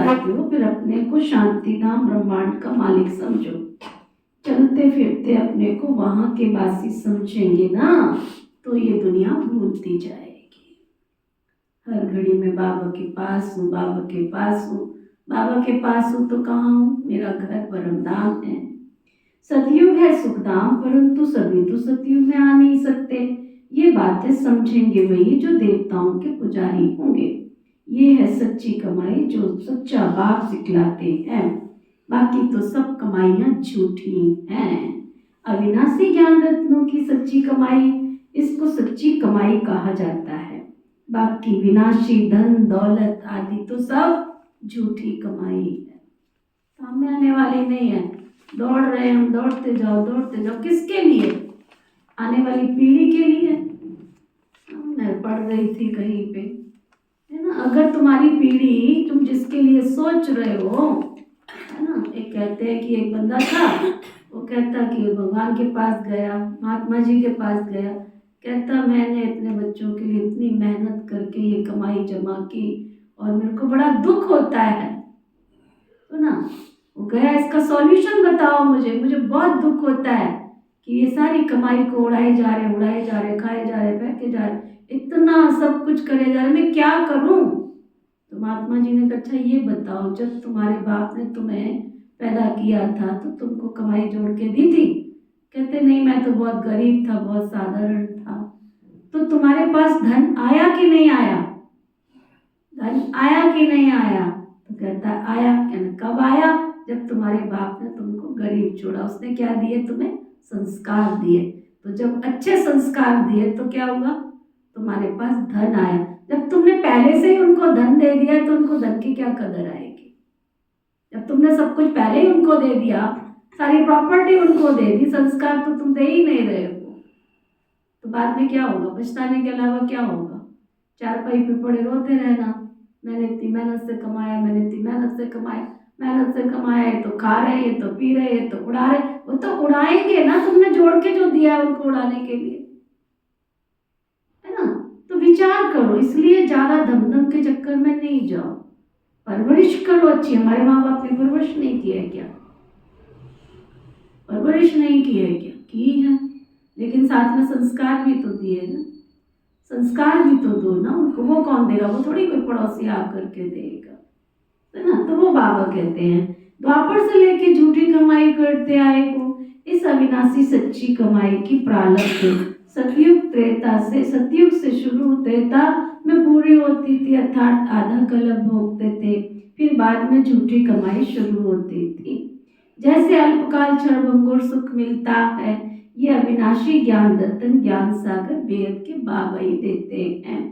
जाते हो, फिर अपने को शांति धाम ब्रह्मांड का मालिक समझो। चलते फिरते अपने को वहां के वासी समझेंगे ना, तो ये दुनिया भूलती जाएगी। हर घड़ी में बाबा के पास हूँ, बाबा के पास हूँ, बाबा के पास हूँ तो कहाँ हूँ? मेरा घर परम धाम है। सतयुग है सुखधाम, परंतु सभी तो सतयुग में आ नहीं सकते। ये बातें समझेंगे वही जो देवताओं के पुजारी होंगे। ये है सच्ची कमाई जो सच्चा बाप सिखलाते हैं, बाकी तो सब कमाइयाँ झूठी हैं। अविनाशी ज्ञान रत्नों की सच्ची कमाई, इसको सच्ची कमाई कहा जाता है। बाकी विनाशी धन दौलत आदि तो सब झूठी कमाई है, सामने आने वाली नहीं है। दौड़ रहे हम, दौड़ते जाओ दौड़ते जाओ, किसके लिए? आने वाली पीढ़ी के लिए। मैं पढ़ रही थी कहीं पे, है ना, अगर तुम्हारी पीढ़ी, तुम जिसके लिए सोच रहे हो, है ना, एक कहते हैं कि एक बंदा था, वो कहता कि भगवान के पास गया, महात्मा जी के पास गया, कहता मैंने अपने बच्चों के लिए इतनी मेहनत करके ये कमाई जमा की और मेरे को बड़ा दुख होता है। तो ना वो गया, इसका सॉल्यूशन बताओ मुझे, मुझे बहुत दुख होता है कि ये सारी कमाई को उड़ाए जा रहे, खाए जा रहे, फेंके जा रहे, इतना सब कुछ करे जा रहे, मैं क्या करूं? तो महात्मा जी ने कहा अच्छा ये बताओ, जब तुम्हारे बाप ने तुम्हें पैदा किया था तो तुमको कमाई जोड़ के दी थी? कहते नहीं, मैं तो बहुत गरीब था, बहुत साधारण था। तो तुम्हारे पास धन आया कि नहीं आया? धन आया कि नहीं आया? तो कहता आया। कहना कब आया? जब तुम्हारे बाप ने तुमको गरीब छोड़ा। उसने क्या दिए तुम्हें? संस्कार दिए। तो जब अच्छे संस्कार दिए तो क्या हुआ? तुम्हारे पास धन आया। जब तुमने पहले से ही उनको धन दे दिया तो उनको धन की क्या कदर आएगी? जब तुमने सब कुछ पहले ही उनको दे दिया, सारी प्रॉपर्टी उनको दे दी, संस्कार तो तुम दे ही नहीं रहे हो, तो बाद में क्या होगा? पछताने के अलावा क्या होगा? चारपाई पे पड़े रोते रहना, मैंने इतनी मेहनत से कमाया, मैंने इतनी मेहनत से कमाया, मेहनत से कमाया, ये तो खा रहे, ये तो पी रहे, ये तो उड़ा रहे। वो तो उड़ाएंगे ना, तुमने जोड़ के जो दिया है उनको उड़ाने के लिए, है ना। तो विचार करो, इसलिए ज्यादा धमधम के चक्कर में नहीं जाओ, परवरिश करो अच्छी। हमारे माँ बाप ने परवरिश नहीं की है क्या? परवरिश नहीं की है क्या? की है, लेकिन साथ में संस्कार भी तो दिए ना, संस्कार भी तो दो ना उनको। वो कौन देगा? वो थोड़ी कोई पड़ोसी आकर के देगा, है ना। तो वो बाबा कहते हैं द्वापर से लेके झूठी कमाई करते आए को इस अविनाशी सच्ची कमाई की प्रारंभ सतयुग त्रेता से, सतयुग से शुरू त्रेता में पूरी होती थी, अर्थात आधा कल्प भोगते थे, फिर बाद में झूठी कमाई शुरू होती थी। जैसे अल्पकाल क्षणभंगुर सुख मिलता है, ये अविनाशी ज्ञान रतन ज्ञान सागर वेद के बाबा ही देते हैं।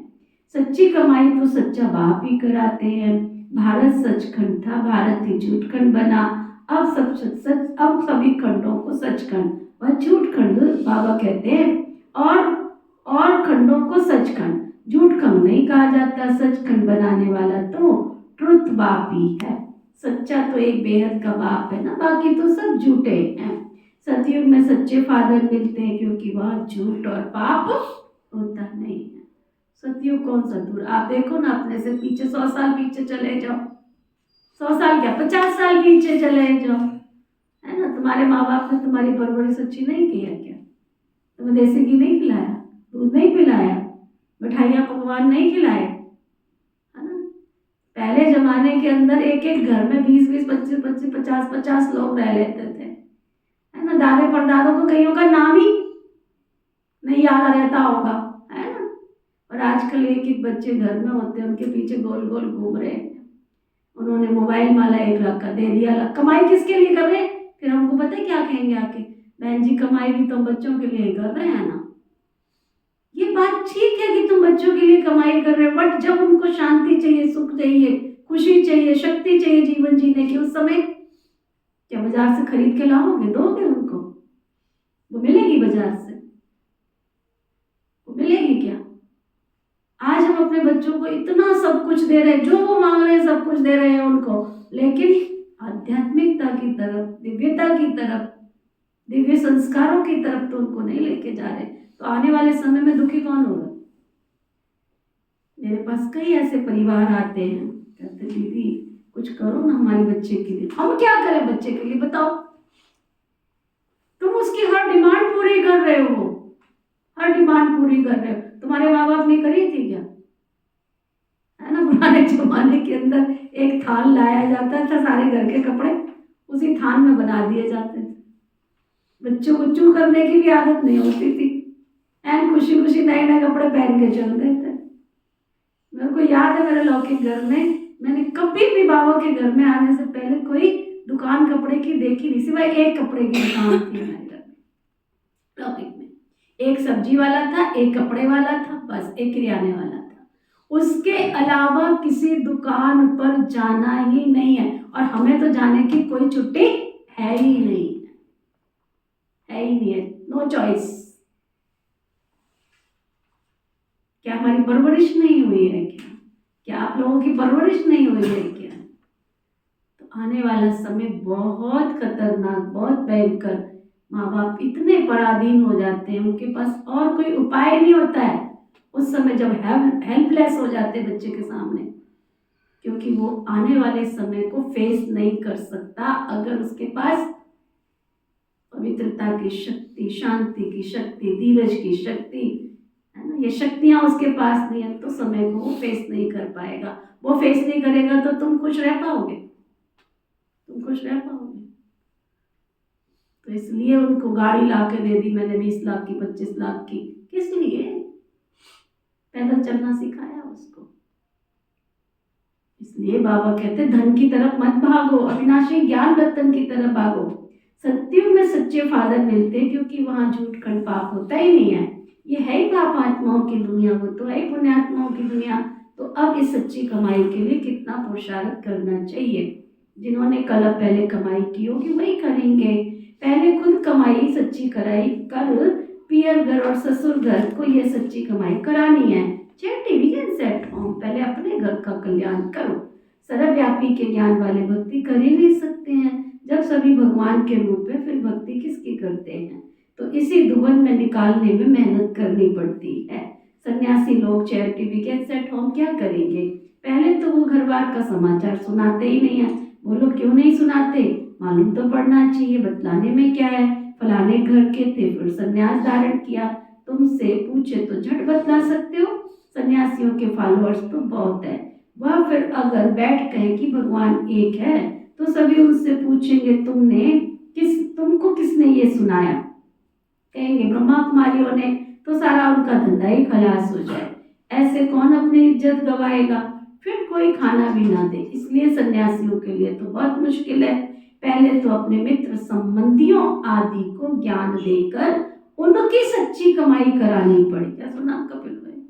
सच्ची कमाई तो सच्चा बाप ही कराते हैं। भारत सचखंड था, भारत ही झूठखंड बना। अब सब सच, अब सभी खंडों को सचखंड व झूठखंड बाबा कहते हैं, और खंडों को सचखंड, झूठखंड नहीं कहा जाता। सचखंड बनाने वाला तो ट्रुथ बाप ही है। सच्चा तो एक बेहद का बाप है ना, बाकी तो सब झूठे हैं। सतयुग में सच्चे फादर मिलते हैं क्योंकि वहाँ झूठ और पाप होता नहीं है। सतयुग कौन सा दूर, आप देखो ना अपने से पीछे 100 साल पीछे चले जाओ, 100 साल क्या 50 साल पीछे चले जाओ, है ना। तुम्हारे माँ बाप ने तुम्हारी परवरिश अच्छी नहीं की है क्या? तुम्हें देसी घी नहीं खिलाया, दूध नहीं पिलाया, मिठाइयाँ पकवान नहीं खिलाए, है ना। पहले जमाने के अंदर एक एक घर में 20-20, 25-25, 50-50 लोग रह लेते थे, है ना। दादे परदादों को कईयों का नाम ही नहीं याद रहता होगा, है ना। और आजकल एक एक बच्चे घर में होते हैं, उनके पीछे गोल गोल घूम रहे हैं। उन्होंने मोबाइल माला 1 लाख का दे दिया, कमाई किसके लिए कर रहे हैं? फिर हमको पता है क्या कहेंगे आके, बहन जी कमाई भी तो बच्चों के लिए ही कर रहे हैं ना। ये बात ठीक है कि तुम बच्चों के लिए कमाई कर रहे हो, बट जब उनको शांति चाहिए, सुख चाहिए, खुशी चाहिए, शक्ति चाहिए जीवन जीने की, उस समय क्या बाजार से खरीद के लाओगे, दोगे उनको? वो मिलेगी बाजार से? वो मिलेगी क्या? आज हम अपने बच्चों को इतना सब कुछ दे रहे हैं, जो वो मांग रहे हैं सब कुछ दे रहे हैं उनको, लेकिन आध्यात्मिकता की तरफ, दिव्यता की तरफ, दिव्य संस्कारों की तरफ तो उनको नहीं लेके जा रहे। तो आने वाले समय में दुखी कौन होगा? मेरे पास कई ऐसे परिवार आते हैं, कहते दीदी कुछ करो ना हमारे बच्चे के लिए। हम क्या करें बच्चे के लिए बताओ? तुम उसकी हर डिमांड पूरी कर रहे हो, हर डिमांड पूरी कर रहे हो। तुम्हारे माँ बाप ने करी थी क्या? है ना, पुराने जमाने के अंदर एक थान लाया जाता था, सारे घर के कपड़े उसी थान में बना दिए जाते थे। बच्चों को चू करने की भी आदत नहीं होती थी, एन खुशी खुशी नए नए कपड़े पहन के चलते थे। मेरे को याद है मेरे लौकिक घर में मैंने कभी भी बाबा के घर में आने से पहले कोई दुकान कपड़े की देखी नहीं, सिवाय एक कपड़े की दुकान थी मेरे घर में लौकिक में। एक सब्जी वाला था, एक कपड़े वाला था, बस एक किराने वाला था। उसके अलावा किसी दुकान पर जाना ही नहीं है, और हमें तो जाने की कोई छुट्टी है ही नहीं, है ही नहीं है, नो चॉइस। क्या हमारी परवरिश नहीं हुई है क्या? क्या आप लोगों की परवरिश नहीं हुई है क्या? तो आने वाला समय बहुत खतरनाक, बहुत भयंकर। माँ बाप इतने पराधीन हो जाते हैं, उनके पास और कोई उपाय नहीं होता है उस समय, जब हेल्पलेस हो जाते हैं बच्चे के सामने, क्योंकि वो आने वाले समय को फेस नहीं कर सकता। अगर उसके पास पवित्रता की शक्ति, शांति की शक्ति, धीरज की शक्ति, है ना, ये शक्तियां उसके पास नहीं है, तो समय को वो फेस नहीं कर पाएगा। वो फेस नहीं करेगा तो तुम खुश रह पाओगे? तुम खुश रह पाओगे? तो इसलिए उनको गाड़ी ला के दे दी मैंने, 20 लाख की, 25 लाख की। किस लिए? पैदल चलना सिखाया उसको। इसलिए बाबा कहते धन की तरफ मत भागो, अविनाशी ज्ञान रतन की तरफ भागो। सत्युग में सच्चे फादर मिलते, क्योंकि वहां झूठ खंड पाप होता ही नहीं है। ये है ही पाप आत्माओं की दुनिया, वो तो है ही पुण्यात्माओं की दुनिया। तो अब इस सच्ची कमाई के लिए कितना पुरुषार्थ करना चाहिए। जिन्होंने कल पहले कमाई की होगी वही करेंगे। पहले खुद कमाई सच्ची कराई कर, पियर घर और ससुर घर को ये सच्ची कमाई करानी है। Charity begins at home. पहले अपने घर का कल्याण करो। सर्वव्यापी के ज्ञान वाले भक्ति कर ही नहीं सकते हैं। जब सभी भगवान के रूप में, फिर भक्ति किसकी करते हैं? तो इसी दुबन में निकालने में मेहनत करनी पड़ती है। सन्यासी लोग चैरिटी बिगिंस एट होम क्या करेंगे? पहले तो वो घर बार का समाचार सुनाते ही नहीं है। बोलो क्यों नहीं सुनाते? मालूम तो पड़ना चाहिए, बतलाने में क्या है? फलाने घर के थे, फिर सन्यास धारण किया। तुमसे पूछे तो झट बतला सकते हो। सन्यासियों के फॉलोअर्स तो बहुत है। वह फिर अगर बैठ कहे कि भगवान एक है, तो सभी उससे पूछेंगे तुमको किसने ये सुनाया? कहेंगे ब्रह्मा कुमारियों ने, तो सारा उनका धंधा ही खलास हो जाए। ऐसे कौन अपनी इज्जत गवाएगा? फिर कोई खाना भी ना दे। इसलिए सन्यासियों के लिए तो बहुत मुश्किल है। पहले तो अपने मित्र संबंधियों आदि को ज्ञान देकर उनकी सच्ची कमाई करानी पड़ी। क्या सुना कपिल भाई?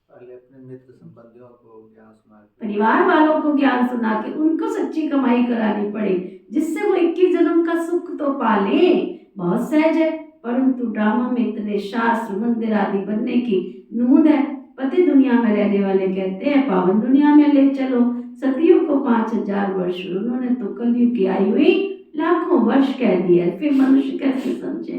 पहले अपने मित्र संबंधियों को ज्ञान सुना के, परिवार वालों को ज्ञान सुना के उनको सच्ची कमाई करानी पड़े, जिससे वो 21 जन्म का सुख तो पाले। बहुत सहज है, परंतु ड्रामा में इतने शास्त्र मंदिर आदि बनने की नूंद है। पति दुनिया में रहने वाले कहते हैं पावन दुनिया में ले चलो। सतियों को 5000 वर्ष, उन्होंने तो कलयुग की आई हुई लाखों वर्ष कह दिया। फिर मनुष्य कैसे समझे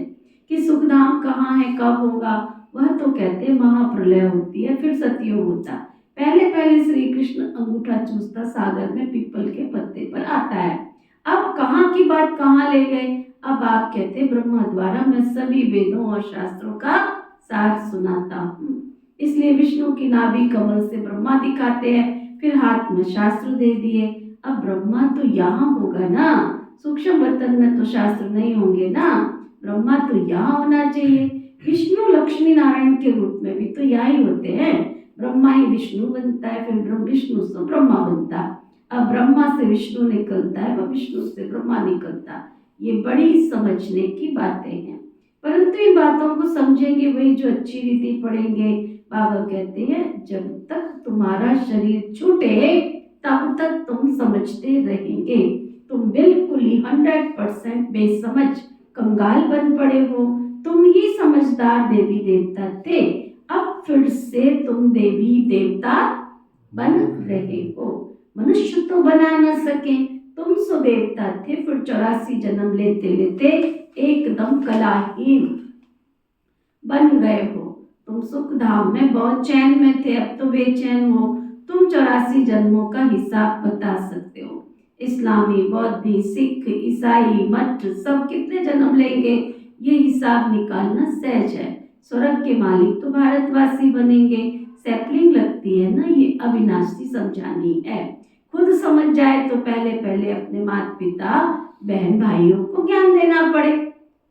कि सुखधाम कहाँ है, कब होगा? वह तो कहते महाप्रलय होती है, फिर सतयुग होता। पहले श्री कृष्ण अंगूठा चूसता सागर में पीपल के पत्ते पर आता है। अब कहाँ की बात कहाँ ले गए? अब आप कहते ब्रह्मा द्वारा मैं सभी वेदों और शास्त्रों का सार सुनाता हूँ। इसलिए विष्णु की नाभि कमल से ब्रह्मा दिखाते हैं, फिर हाथ में शास्त्र दे दिए। अब ब्रह्मा तो यहाँ होगा ना, सूक्ष्म बर्तन में तो शास्त्र नहीं होंगे ना। ब्रह्मा तो यहाँ होना चाहिए। विष्णु लक्ष्मी नारायण के रूप में भी तो यहाँ ही होते हैं। ब्रह्मा ही विष्णु बनता है, फिर विष्णु से ब्रह्मा बनता। अब ब्रह्मा से विष्णु निकलता है, वह विष्णु से ब्रह्मा निकलता। ये बड़ी समझने की बातें हैं, परंतु इन बातों को समझेंगे वही जो अच्छी रीति पढ़ेंगे। बाबा कहते हैं जब तक तुम्हारा शरीर छूटे तब तक तुम समझते रहेंगे। तुम बिल्कुल ही 100% बेसमझ कंगाल बन पड़े हो। तुम ही समझदार देवी देवता थे, अब फिर से तुम देवी देवता बन रहे हो। मनुष्य तो बना न सके, तुम सो देवता थे, फिर 84 जन्म लेते लेते एकदम कलाहीन बन गए हो। तुम सुख धाम में बहुत चैन में थे, अब तो बेचैन हो। तुम 84 जन्मों का हिसाब बता सकते हो। इस्लामी, बौद्धी, सिख, ईसाई, मठ सब कितने जन्म लेंगे, ये हिसाब निकालना सहज है। स्वर्ग के मालिक तो भारतवासी बनेंगे। सैपलिंग लगती है ना, ये अविनाशी समझानी है। खुद समझ जाए तो पहले पहले अपने माता पिता बहन भाइयों को ज्ञान देना पड़े।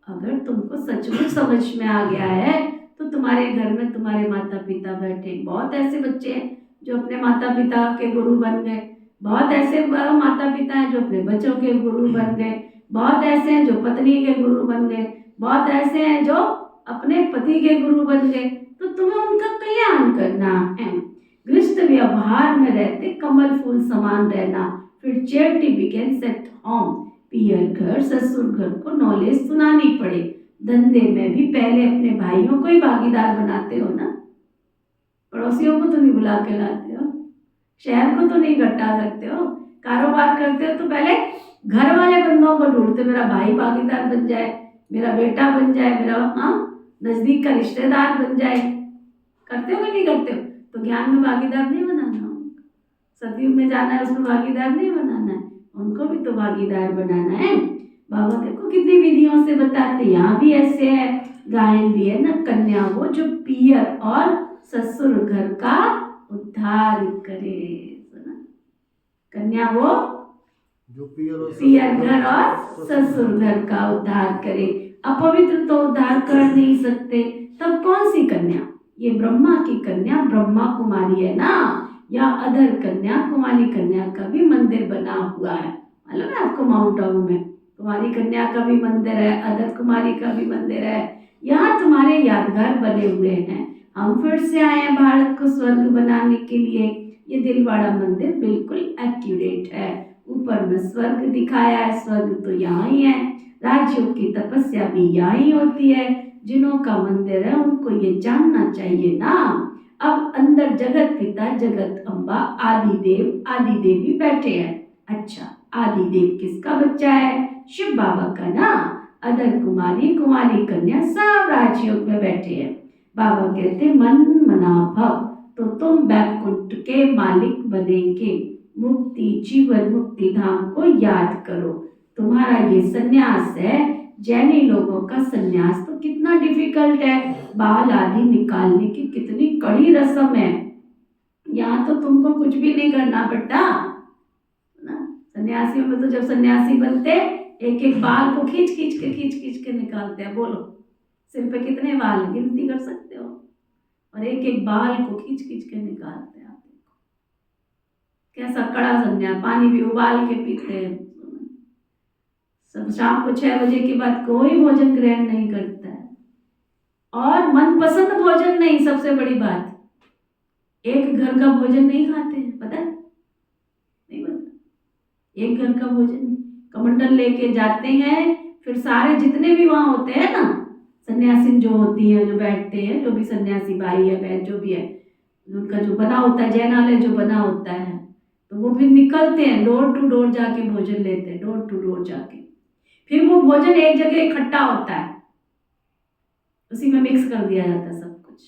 अगर तुमको सचमुच समझ में आ गया है तो तुम्हारे घर में तुम्हारे माता पिता बैठे, बहुत ऐसे बच्चे हैं जो अपने माता पिता के गुरु बन गए, बहुत ऐसे माता पिता हैं जो अपने बच्चों के गुरु बन गए, बहुत ऐसे हैं जो पत्नी के गुरु बन गए, बहुत ऐसे हैं जो अपने पति के गुरु बन गए। तो तुम्हें उनका कल्याण करना है। गृहस्थ व्यवहार में रहते कमल फूल समान रहना। फिर चैरिटी बिगिंस एट होम। पियर घर, ससुर घर को नॉलेज सुनानी पड़े। धंधे में भी पहले अपने भाइयों को ही भागीदार बनाते हो ना, पड़ोसियों को तो नहीं बुला के लाते हो, शहर को तो नहीं इकट्ठा करते हो। कारोबार करते हो तो पहले घर वाले बंदों को ढूंढते, मेरा भाई भागीदार बन जाए, मेरा बेटा बन जाए, मेरा नजदीक का रिश्तेदार बन जाए। करते हो कि नहीं करते हो? तो ज्ञान में भागीदार नहीं बनाना, सतयुग में जाना है उसमें भागीदार नहीं बनाना है, उनको भी तो भागीदार बनाना है। बाबा देखो कितनी विधियों से बताते, यहाँ भी ऐसे है, गायन भी है ना। कन्या वो जो पियर और ससुर घर का उद्धार करे। सुना, कन्या वो जो पियर घर और ससुर घर का उद्धार करे। अपवित्र तो उद्धार कर नहीं सकते, तब कौन सी कन्या? ये ब्रह्मा की कन्या ब्रह्मा कुमारी है ना, या अधर कन्या कुमारी कन्या का भी मंदिर बना हुआ है। मालूम है आपको, माउंट आबू में कुमारी कन्या का भी मंदिर है, अधर कुमारी का भी मंदिर है। यहाँ तुम्हारे यादगार बने हुए हैं। हम फिर से आए हैं भारत को स्वर्ग बनाने के लिए। ये दिलवाड़ा मंदिर बिल्कुल एक्यूरेट है। ऊपर में स्वर्ग दिखाया है, स्वर्ग तो यहाँ ही है। राज्यों की तपस्या भी यहाँ ही होती है। जिनों का मंदिर है उनको ये जानना चाहिए ना। अब अंदर जगत पिता, जगत अम्बा, आदि देवी बैठे हैं। अच्छा, आदि देव किसका बच्चा है? शिव बाबा का ना। अधर कुमारी, कुमारी कन्या सब राजयोग में बैठे हैं। बाबा कहते मन मना भव, तो तुम बैकुंठ के मालिक बनेंगे। मुक्ति, जीवन मुक्ति धाम को याद करो। तुम्हारा ये सन्यास है, जैनी लोगों का सन्यास तो कितना डिफिकल्ट है। बाल आदि निकालने की कितनी कड़ी रस्म है। यहाँ तो तुमको कुछ भी नहीं करना पड़ता ना। सन्यासियों में तो जब सन्यासी बनते एक एक बाल को खींच खींच के निकालते हैं। बोलो सिर पे कितने बाल, गिनती कर सकते हो? और एक एक बाल को खींच के निकालते हैं। आप देखो कैसा कड़ा सन्यास, पानी भी उबाल के पीते हैं सब। शाम को 6 बजे के बाद कोई भोजन ग्रहण नहीं करता है, और मनपसंद भोजन नहीं। सबसे बड़ी बात, एक घर का भोजन नहीं खाते हैं, पता है? नहीं पता। एक घर का भोजन कमंडल लेके जाते हैं, फिर सारे जितने भी वहां होते हैं ना, सन्यासी जो होती है, जो बैठते हैं, जो भी सन्यासी भाई या बहन जो भी है, उनका जो बना होता है, जयनालय जो बना होता है, तो वो फिर निकलते हैं, डोर टू डोर जाके भोजन लेते हैं, डोर टू डोर जाके। फिर वो भोजन एक जगह इकट्ठा होता है, उसी में मिक्स कर दिया जाता है सब कुछ,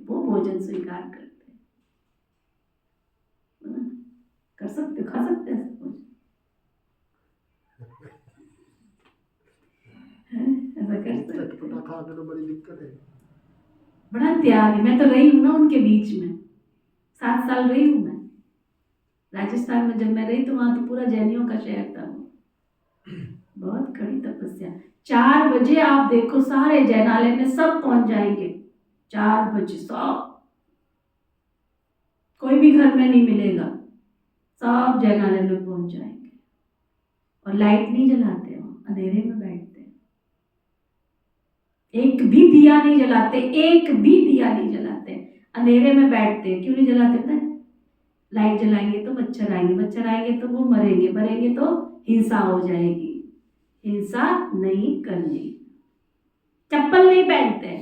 वो भोजन स्वीकार करते हैं। कर सकते, खा सकते हैं सब कुछ, ऐसा कर सकते। चटपटा खा के तो बड़ी दिक्कत है। बड़ा त्याग है। मैं तो रही हूँ ना उनके बीच में, 7 साल रही हूँ मैं राजस्थान में। जब मैं रही तो वहां तो पूरा जैनियों का शहर था। बहुत कड़ी तपस्या। 4 बजे आप देखो सारे जयनालय में सब पहुंच जाएंगे। 4 बजे सब, कोई भी घर में नहीं मिलेगा, सब जयनालय में पहुंच जाएंगे। और लाइट नहीं जलाते हो, अंधेरे में बैठते हैं, एक भी दिया नहीं जलाते, एक भी दिया नहीं जलाते, अंधेरे में बैठते हैं। क्यों नहीं जलाते पता है? लाइट जलाएंगे तो मच्छर आएंगे, मच्छर आएंगे तो वो मरेंगे, मरेंगे तो हिंसा हो जाएगी। हिंसा नहीं करनी। चप्पल नहीं पहनते,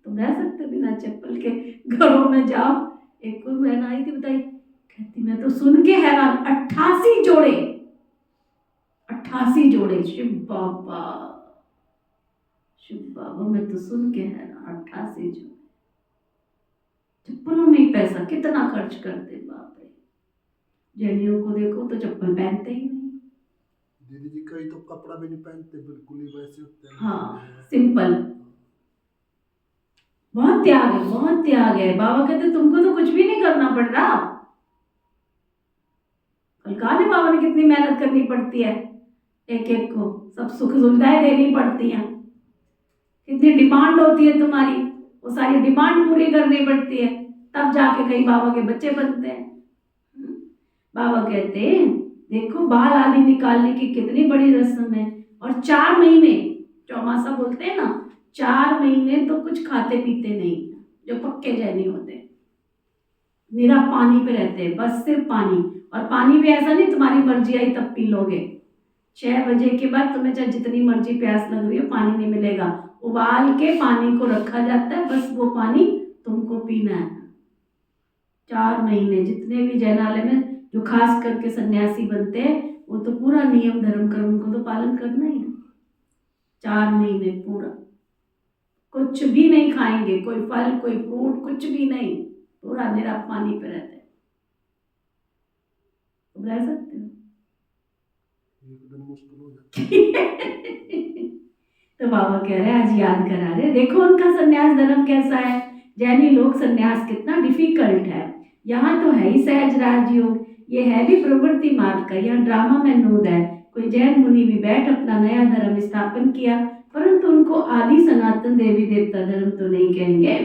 तुम रह सकते बिना चप्पल के घरों में जाओ। एक कोई बहन आई थी, बताई, कहती मैं तो सुन के हैरान, 88 जोड़े, 88 जोड़े। शिव बाबा, शिव बाबा, मैं तो सुन के हैरान, 88 जोड़े। चप्पलों में ही पैसा कितना खर्च करते, बाप रे। जैनियों को देखो तो चप्पल पहनते ही नहीं। दीदी जी कई तो कपड़ा भी नहीं पहनते, बिल्कुल ही वैसे होते हैं। हाँ, सिंपल। बहुत त्याग है, बहुत त्याग है। बाबा कहते तुमको तो कुछ भी नहीं करना पड़ रहा। कल कहा ने बाबा ने कितनी मेहनत करनी पड़ती है, एक एक को सब सुख सुविधाएं देनी पड़ती हैं, कितनी डिमांड होती है तुम्हारी, वो सारी डिमांड पूरी करनी पड़ती है, तब जाके कहीं बाबा के बच्चे बनते हैं। बाबा कहते हैं देखो बाल आदि निकालने की कितनी बड़ी रस्म है, और 4 महीने चौमासा बोलते हैं ना, 4 महीने तो कुछ खाते पीते नहीं, जो पक्के जैनी होते हैं, निरा पानी पे रहते हैं, बस सिर्फ पानी। और पानी भी ऐसा नहीं तुम्हारी मर्जी आई तब पी लोगे, 6 बजे के बाद तुम्हें चाहे जितनी मर्जी प्यास लग रही हो पानी नहीं मिलेगा, उबाल के पानी को रखा जाता है, बस वो पानी तुमको पीना है। 4 महीने जितने भी जैनालय में जो खास करके सन्यासी बनते हैं वो तो पूरा नियम धर्म कर्म को तो पालन करना ही है। 4 महीने पूरा कुछ भी नहीं खाएंगे, कोई फल कोई फ्रूट कुछ भी नहीं, पूरा निरा पानी पे रहते हैं। तुम रह सकते हो? एक दिन मुश्किल हो जाता तो बाबा कह रहे हैं आज याद करा रहे, देखो उनका सन्यास धर्म कैसा है। जैनी लोग सन्यास कितना डिफिकल्ट है, यहाँ तो है ही सहज राजयोग, ये है भी प्रवृत्ति मार्ग का, यहाँ ड्रामा में नूद है। कोई जैन मुनि भी बैठ अपना नया धर्म स्थापन किया, परंतु उनको आदि सनातन देवी देवता धर्म तो नहीं कहेंगे,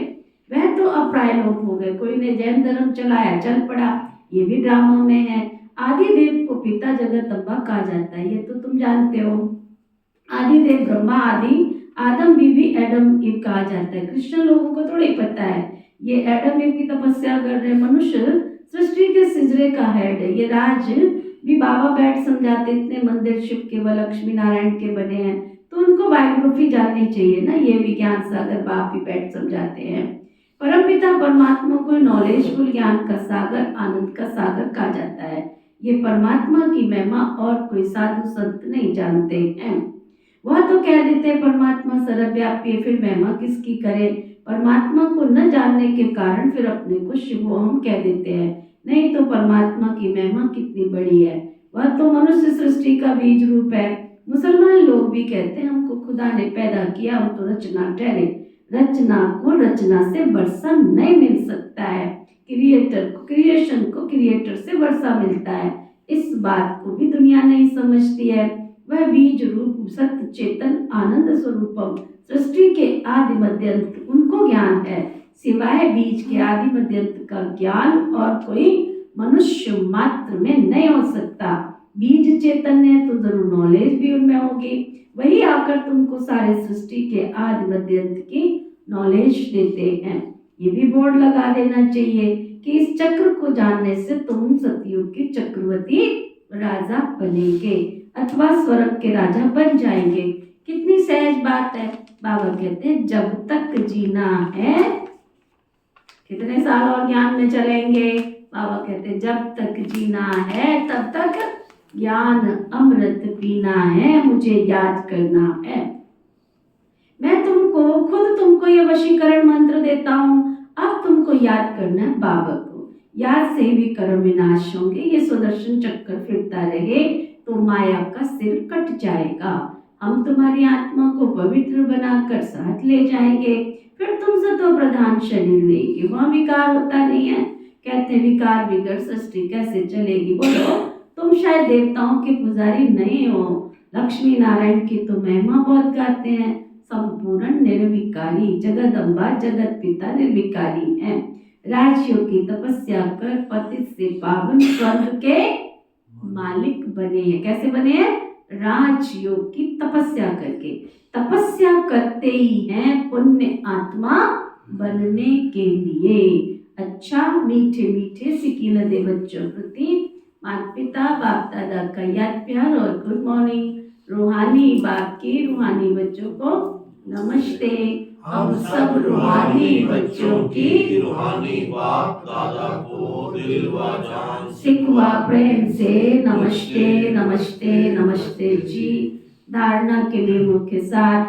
वह तो अप्राय लोग हो गए। कोई ने जैन धर्म चलाया चल पड़ा, ये भी ड्रामा में है। आदि देव को पिता जगत अब्बा कहा जाता है, ये तो तुम जानते हो। आदि देव ब्रह्मा, आदि आदम बीबी एडम ईव कहा जाता है। कृष्ण लोगों को थोड़ी पता है, ये एडम ईव की तपस्या कर रहे। मनुष्य सृष्टि के सिजरे का हेड है। ये राज भी बाबा बैठ समझाते, इतने मंदिर शिव के व लक्ष्मी नारायण के बने हैं, तो उनको बायोग्राफी जाननी चाहिए ना। ये विज्ञान सागर बाप ही बैठ समझाते हैं। परमपिता परमात्मा को नॉलेजफुल ज्ञान का सागर, आनंद का सागर कहा जाता है। ये परमात्मा की महिमा और कोई साधु संत नहीं जानते हैं। वह तो कह देते हैं परमात्मा सर्वव्यापी है, फिर महिमा किसकी करें। परमात्मा को न जानने के कारण फिर अपने को शिव हम कह देते हैं। नहीं तो परमात्मा की महिमा कितनी बड़ी है, वह तो मनुष्य सृष्टि का बीज रूप है। मुसलमान लोग भी कहते हैं हमको खुदा ने पैदा किया, हम तो रचना ठहरे। रचना को रचना से वर्षा नहीं मिल सकता है, क्रिएटर को क्रिएशन को क्रिएटर से वर्षा मिलता है। इस बात को भी दुनिया नहीं समझती है। वह बीज रूप सत्य चेतन आनंद स्वरूपम सृष्टि के आदि मध्यंत उनको ज्ञान है, सिवाय बीज के आदि मध्यंत का ज्ञान और कोई मनुष्य मात्र में नहीं हो सकता। बीज चेतन है तो जरूर नॉलेज भी उनमें होगी, वही आकर तुमको सारे सृष्टि के आदि मध्यंत की नॉलेज देते हैं। ये भी बोर्ड लगा देना चाहिए कि इस चक्र को जानने से तुम सतयुग के चक्रवर्ती राजा बनेंगे अथवा स्वर्ग के राजा बन जाएंगे। कितनी सहज बात है। बाबा कहते हैं जब तक जीना है, कितने साल और ज्ञान में चलेंगे। बाबा कहते हैं जब तक जीना है तब तक ज्ञान अमृत पीना है, मुझे याद करना है। मैं तुमको ये वशीकरण मंत्र देता हूँ, अब तुमको याद करना है बाबा को। याद से भी कर्म विनाश होंगे, ये सुदर्शन चक्कर फिरता रहे तो माया का सिर कट जाएगा। हम तुम्हारी आत्मा को पवित्र बनाकर साथ ले जाएंगे, फिर तुम सतो प्रधान शरीर लेगी, वहाँ विकार होता नहीं है। कहते विकार बिगड़ सृष्टि कैसे चलेगी। बोलो तुम शायद देवताओं के पुजारी नहीं हो, लक्ष्मी नारायण की तो महिमा बहुत गाते हैं। संपूर्ण निर्विकारी जगदम्बा जगत पिता निर्विकारी है। राजयोग की तपस्या कर पति से पावन स्वर्ग के मालिक बने हैं। कैसे बने हैं? राजयोग की तपस्या करके। तपस्या करते ही हैं पुण्य आत्मा बनने के लिए। अच्छा मीठे मीठे सिकीनदे बच्चों प्रति माता पिता बाप दादा का याद प्यार और गुड मॉर्निंग। रूहानी बाप के रूहानी बच्चों को नमस्ते। हम सब रूहानी बच्चों की रूहानी बाप दादा को दिल व जान सिखवा प्रेम से नमस्ते नमस्ते नमस्ते जी। धारणा के लिए मुख्य सार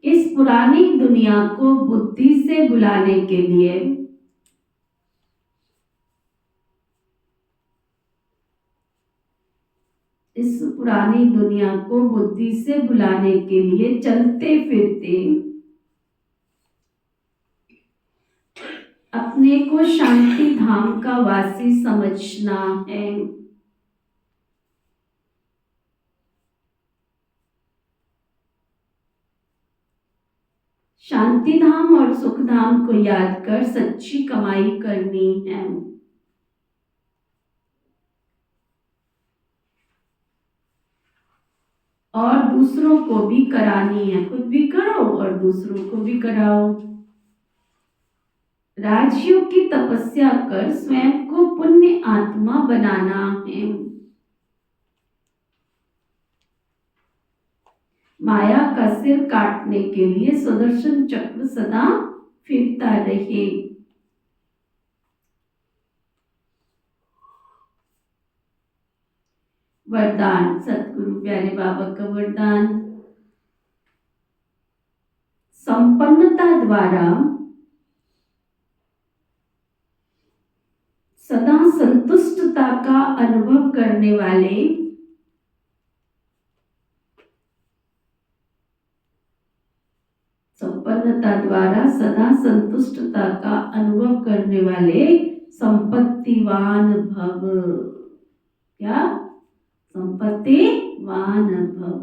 इस पुरानी दुनिया को बुद्धि से बुलाने के लिए चलते फिरते अपने को शांति धाम का वासी समझना है। शांति धाम और सुख धाम को याद कर सच्ची कमाई करनी है। और दूसरों को भी करानी है। खुद भी करो और दूसरों को भी कराओ। राजयोग की तपस्या कर स्वयं को पुण्य आत्मा बनाना है। माया का सिर काटने के लिए सुदर्शन चक्र सदा फिरता रहे। वरदान, सतगुरु प्यारे बाबा का वरदान। संपन्नता द्वारा सदा संतुष्टता का अनुभव करने वाले संपत्तिवान भव। क्या? संपत्तिवान भव।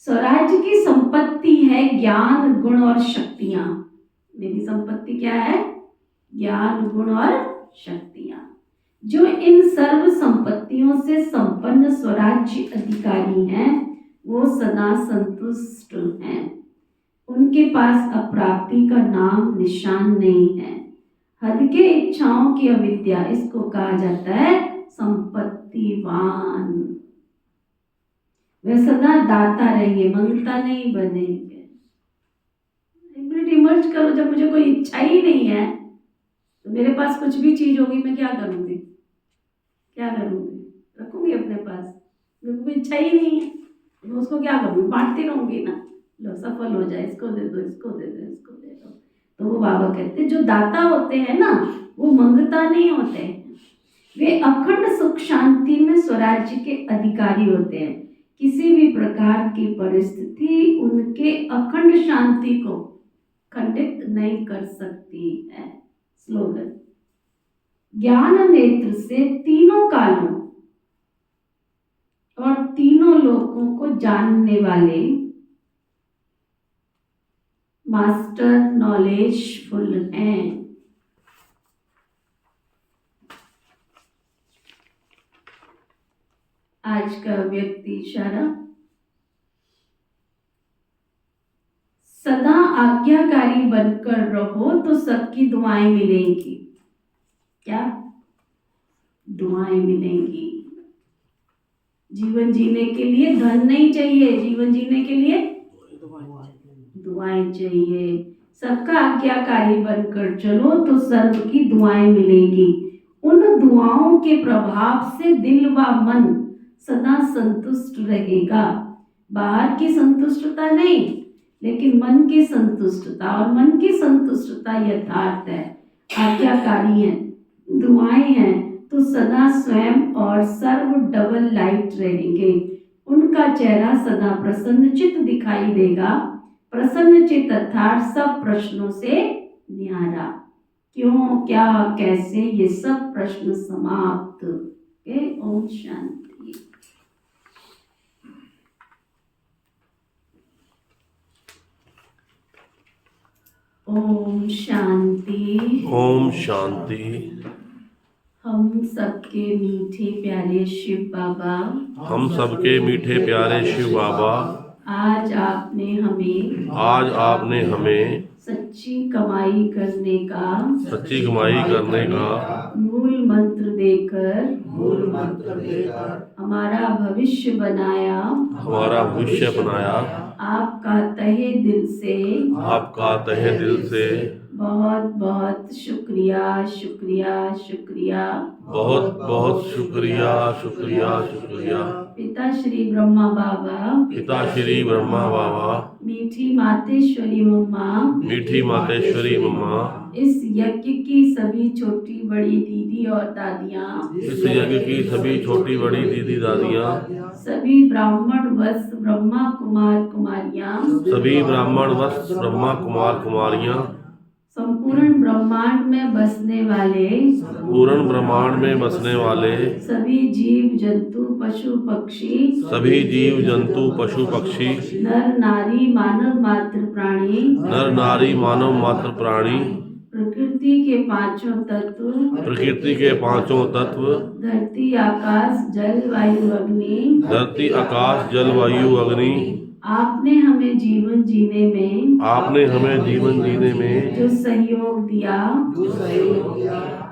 स्वराज्य की संपत्ति है ज्ञान, गुण और शक्तियां। मेरी संपत्ति क्या है? ज्ञान, गुण और शक्तियां। जो इन सर्व संपत्तियों से संपन्न स्वराज्य अधिकारी हैं, वो सदा संतुष्ट हैं। उनके पास अप्राप्ति का नाम निशान नहीं है। हद के इच्छाओं की अविद्या, इसको कहा जाता है संपत्तिवान। वे सदा दाता रहेंगे, मंगता नहीं बनेंगे। एक मिनट इमर्ज करो, जब मुझे कोई इच्छा ही नहीं है तो मेरे पास कुछ भी चीज होगी, मैं क्या करूंगी? क्या करूंगी? रखूंगी अपने पास? मेरे को इच्छा ही नहीं है, मैं उसको क्या करूंगी? बांटती रहूंगी ना। लो, सफल हो जाए, इसको दे दो, इसको दे दो, इसको दे दो। तो वो बाबा कहते हैं जो दाता होते हैं ना, वो मंगता नहीं होते। वे अखंड सुख शांति में स्वराज्य के अधिकारी होते हैं। किसी भी प्रकार की परिस्थिति उनके अखंड शांति को खंडित नहीं कर सकती है। स्लोगन, ज्ञान नेत्र से तीनों कालों और तीनों लोकों को जानने वाले मास्टर नॉलेजफुल हैं। आज का व्यक्ति इशारा, सदा आज्ञाकारी बनकर रहो तो सबकी दुआएं मिलेंगी। क्या? दुआएं मिलेंगी। जीवन जीने के लिए धन नहीं चाहिए, जीवन जीने के लिए दुआएं चाहिए। सबका आज्ञाकारी बनकर चलो तो सर्व की दुआएं मिलेंगी। उन दुआओं के प्रभाव से दिल व मन सदा संतुष्ट रहेगा। बाहर की संतुष्टता नहीं, लेकिन मन की संतुष्टता, और मन की संतुष्टता यथार्थ है, आज्ञाकारी है, दुआएं हैं, तो सदा स्वयं और सर्व डबल लाइट रहेंगे। उनका चेहरा सदा प्रसन्नचित दिखाई देगा। प्रसन्नचित अर्थात सब प्रश्नों से न्यारा। क्यों, क्या, कैसे, ये सब प्रश्न समाप्त। ओम शांति। ओम शांति। ओम शांति। हम सबके मीठे प्यारे शिव बाबा, हम सबके मीठे प्यारे शिव बाबा, आज आपने हमें सच्ची कमाई करने का मूल मंत्र देकर हमारा भविष्य बनाया। आपका तहे दिल से बहुत बहुत शुक्रिया, शुक्रिया, शुक्रिया। बहुत बहुत शुक्रिया शुक्रिया शुक्रिया। पिता श्री ब्रह्मा बाबा, पिता श्री ब्रह्मा बाबा, मीठी मातेश्वरी मम्मा, मीठी मातेश्वरी मम्मा, इस यज्ञ की सभी छोटी बड़ी दीदी और दादियाँ, इस यज्ञ की सभी छोटी बड़ी दीदी दादियाँ, सभी ब्राह्मण वत्स ब्रह्मा कुमार कुमारियाँ, सभी ब्राह्मण वत्स ब्रह्मा कुमार कुमारियाँ, संपूर्ण ब्रह्मांड में बसने वाले, पूर्ण ब्रह्मांड में बसने वाले, सभी जीव जंतु पशु पक्षी, सभी जीव जंतु पशु पक्षी, नर नारी मानव मात्र प्राणी, नर नारी मानव मात्र प्राणी, प्रकृति के पांचों तत्व, प्रकृति के पांचों तत्व, धरती आकाश जल वायु अग्नि, धरती आकाश जल वायु अग्नि, आपने हमें जीवन जीने में, आपने हमें जीवन जीने में जो सहयोग दिया,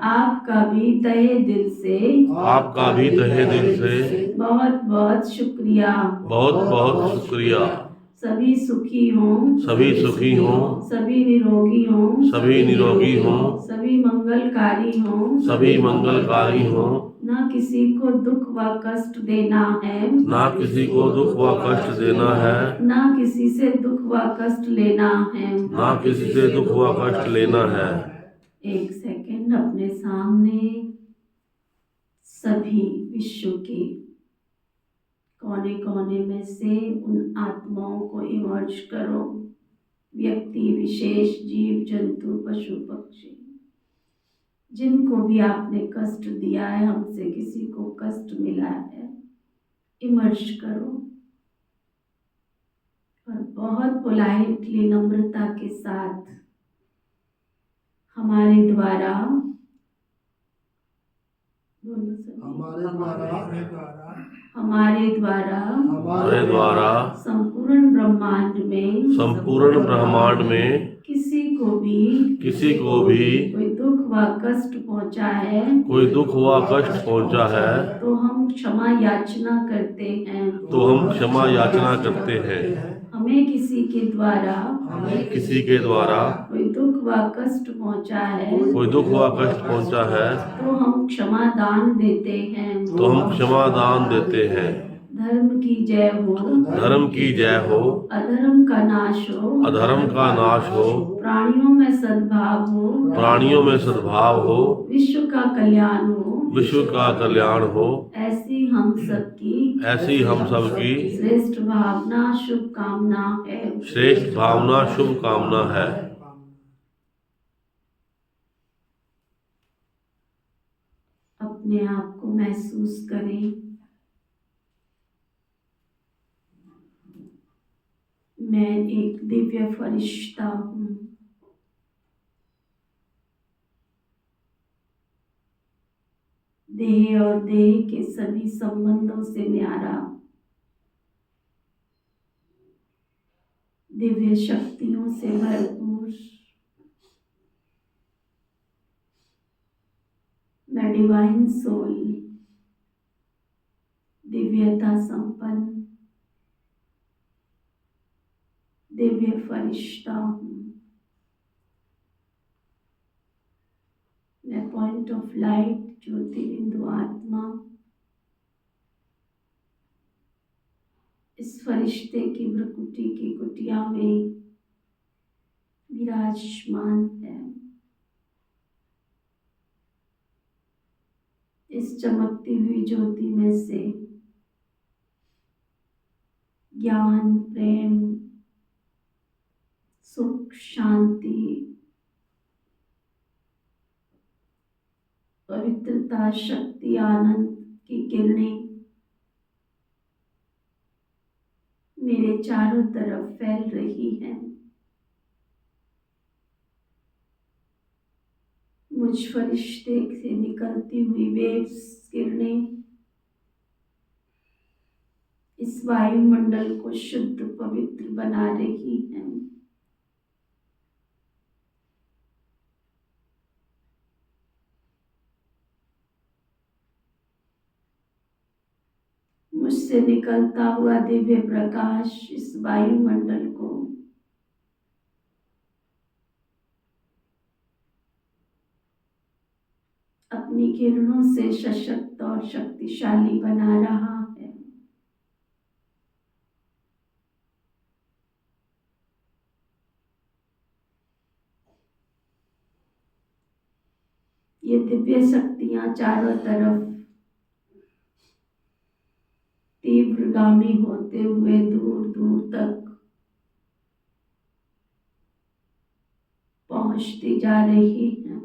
आपका भी तहे दिल से, आपका भी तहे दिल से बहुत बहुत शुक्रिया। बहुत बहुत शुक्रिया। सभी सुखी हों, सभी सुखी हों, सभी निरोगी हों, सभी निरोगी हों, सभी मंगलकारी हों, सभी मंगलकारी हों, न किसी को दुख व कष्ट देना है, ना किसी को दुख व कष्ट देना है, न किसी से दुख व कष्ट लेना है। ना किसी से दुख व कष्ट लेना है। एक सेकंड अपने सामने सभी विश्व के कोने कोने में से उन आत्माओं को इमर्ज करो, व्यक्ति विशेष, जीव जंतु पशु पक्षी, जिनको भी आपने कष्ट दिया है, हमसे किसी को कष्ट मिला है, इमर्ज करो और बहुत पोलाइटली नम्रता के साथ हमारे द्वारा बोलो सभी, हमारे द्वारा संपूर्ण ब्रह्मांड में किसी को भी कोई दुख व कष्ट पहुंचा है, कोई दुख व कष्ट पहुंचा है, तो हम क्षमा याचना करते हैं। तो हम क्षमा याचना करते हैं। हमें किसी के द्वारा कोई दुख व कष्ट पहुंचा है, कोई दुख व कष्ट पहुंचा है, तो हम क्षमा दान देते हैं। तो हम क्षमा दान देते हैं। धर्म की जय हो, धर्म की जय हो, अधर्म का नाश हो, अधर्म का नाश हो, प्राणियों में सद्भाव हो, प्राणियों में सद्भाव हो, विश्व का कल्याण हो, विश्व का कल्याण हो, ऐसी हम सब की श्रेष्ठ भावना शुभकामना है। श्रेष्ठ भावना शुभकामना है। अपने आप को महसूस करें, मैं एक दिव्य फरिश्ता हूँ। देह और देह के सभी संबंधों से न्यारा, दिव्य शक्तियों से भरपूर, मैं डिवाइन सोल, दिव्यता संपन्न दिव्य फरिश्ता हूँ। मैं पॉइंट ऑफ लाइट ज्योतिर्बिंदु आत्मा इस फरिश्ते की भ्रुकुटी की कुटिया में विराजमान है। इस चमकती हुई ज्योति में से ज्ञान, प्रेम, सुख, शांति, पवित्रता, शक्ति, आनंद की किरणें मेरे चारों तरफ फैल रही हैं। मुझ फरिश्ते से निकलती हुई वेव्स, किरणें इस वायुमंडल को शुद्ध पवित्र बना रही हैं। मुझसे निकलता हुआ दिव्य प्रकाश इस वायुमंडल को अपनी अपनी किरणों से सशक्त और शक्तिशाली बना रहा है। ये दिव्य शक्तियां चारों तरफ तीव्रगामी होते हुए दूर दूर तक पहुंचती जा रही हैं।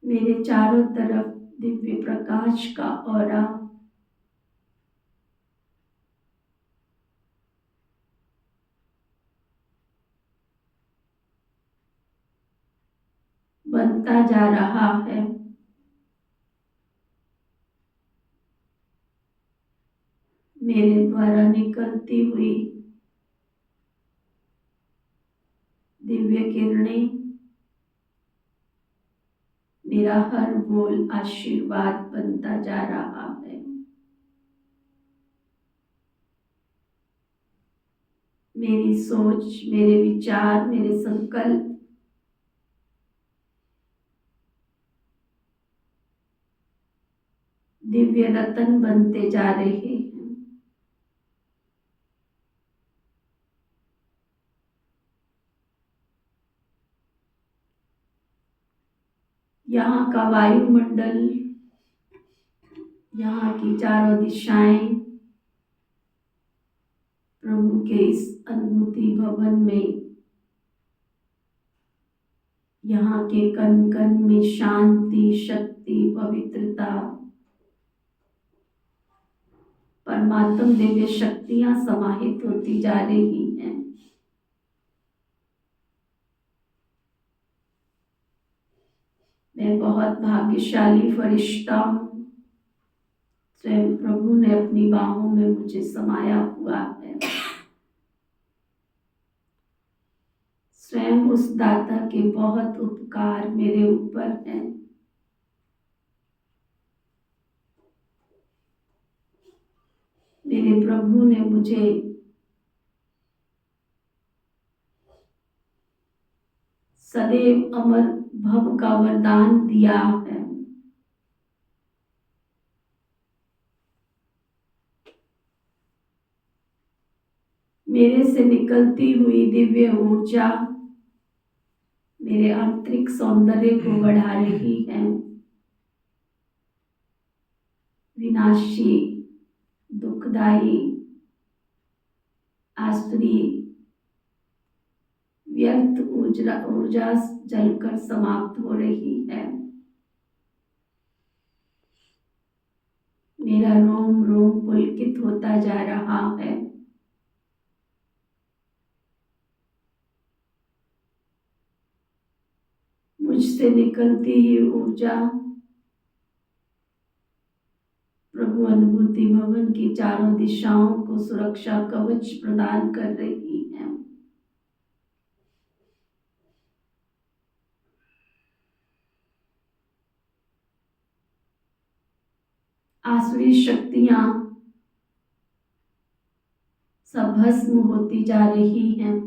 मेरे चारों तरफ दिव्य प्रकाश का ऑरा बनता जा रहा है। मेरे द्वारा निकलती हुई दिव्य किरणें मेरा हर बोल आशीर्वाद बनता जा रहा है। मेरी सोच, मेरे विचार, मेरे संकल्प दिव्य रतन बनते जा रहे हैं। यहाँ का वायुमंडल, यहाँ की चारों दिशाएं प्रभु के इस अनुभूति भवन में, यहाँ के कण कण में शांति, शक्ति, पवित्रता, परमात्म दिव्य शक्तियां समाहित होती जा रही हैं। मैं बहुत भाग्यशाली फरिश्ता हूँ। स्वयं प्रभु ने अपनी बाहों में मुझे समाया हुआ है। स्वयं उस दाता के बहुत उपकार मेरे ऊपर हैं। मेरे प्रभु ने मुझे सदैव अमर भव का वरदान दिया है। मेरे से निकलती हुई दिव्य ऊर्जा मेरे आंतरिक सौंदर्य को बढ़ा रही है। विनाशी, दुखदाई, आसुरी, व्यर्थ ऊर्जा जलकर समाप्त हो रही है। मेरा रोम रोम पुलकित होता जा रहा है। मुझसे निकलती ही ऊर्जा प्रभु अनुभूति भवन की चारों दिशाओं को सुरक्षा कवच प्रदान कर रही है। आसुरी शक्तियां सब भस्म होती जा रही हैं।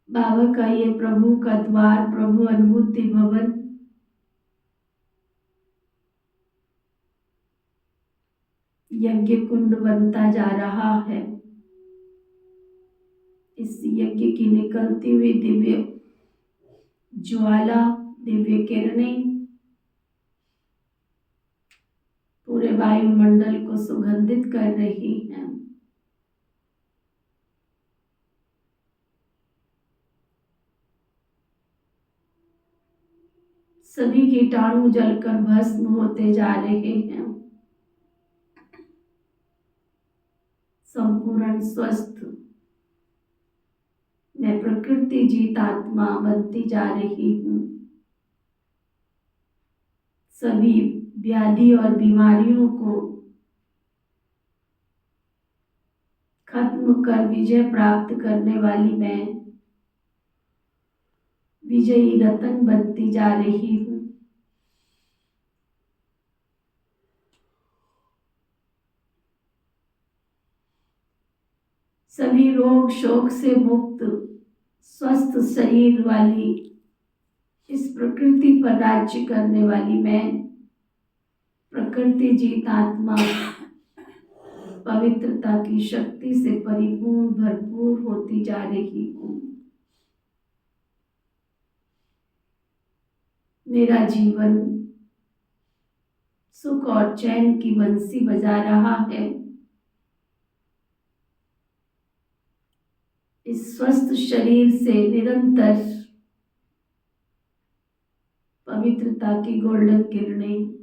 बाबा का ये प्रभु का द्वार, प्रभु अनुभूति भवन यज्ञ कुंड बनता जा रहा है। इस यज्ञ की निकलती हुई दिव्य ज्वाला, दिव्य किरणें पूरे वायुमंडल को सुगंधित कर रही हैं। सभी कीटाणु जलकर भस्म होते जा रहे हैं। संपूर्ण स्वस्थ मैं प्रकृति जीत आत्मा बनती जा रही हूँ। सभी व्याधि और बीमारियों को खत्म कर विजय प्राप्त करने वाली मैं विजयी रतन बनती जा रही हूँ। सभी रोग शोक से मुक्त स्वस्थ शरीर वाली इस प्रकृति पर राज्य करने वाली मैं प्रकृति जीत आत्मा पवित्रता की शक्ति से परिपूर्ण भरपूर होती जा रही हूँ। मेरा जीवन सुख और चैन की बंसी बजा रहा है। इस स्वस्थ शरीर से निरंतर पवित्रता की गोल्डन किरणें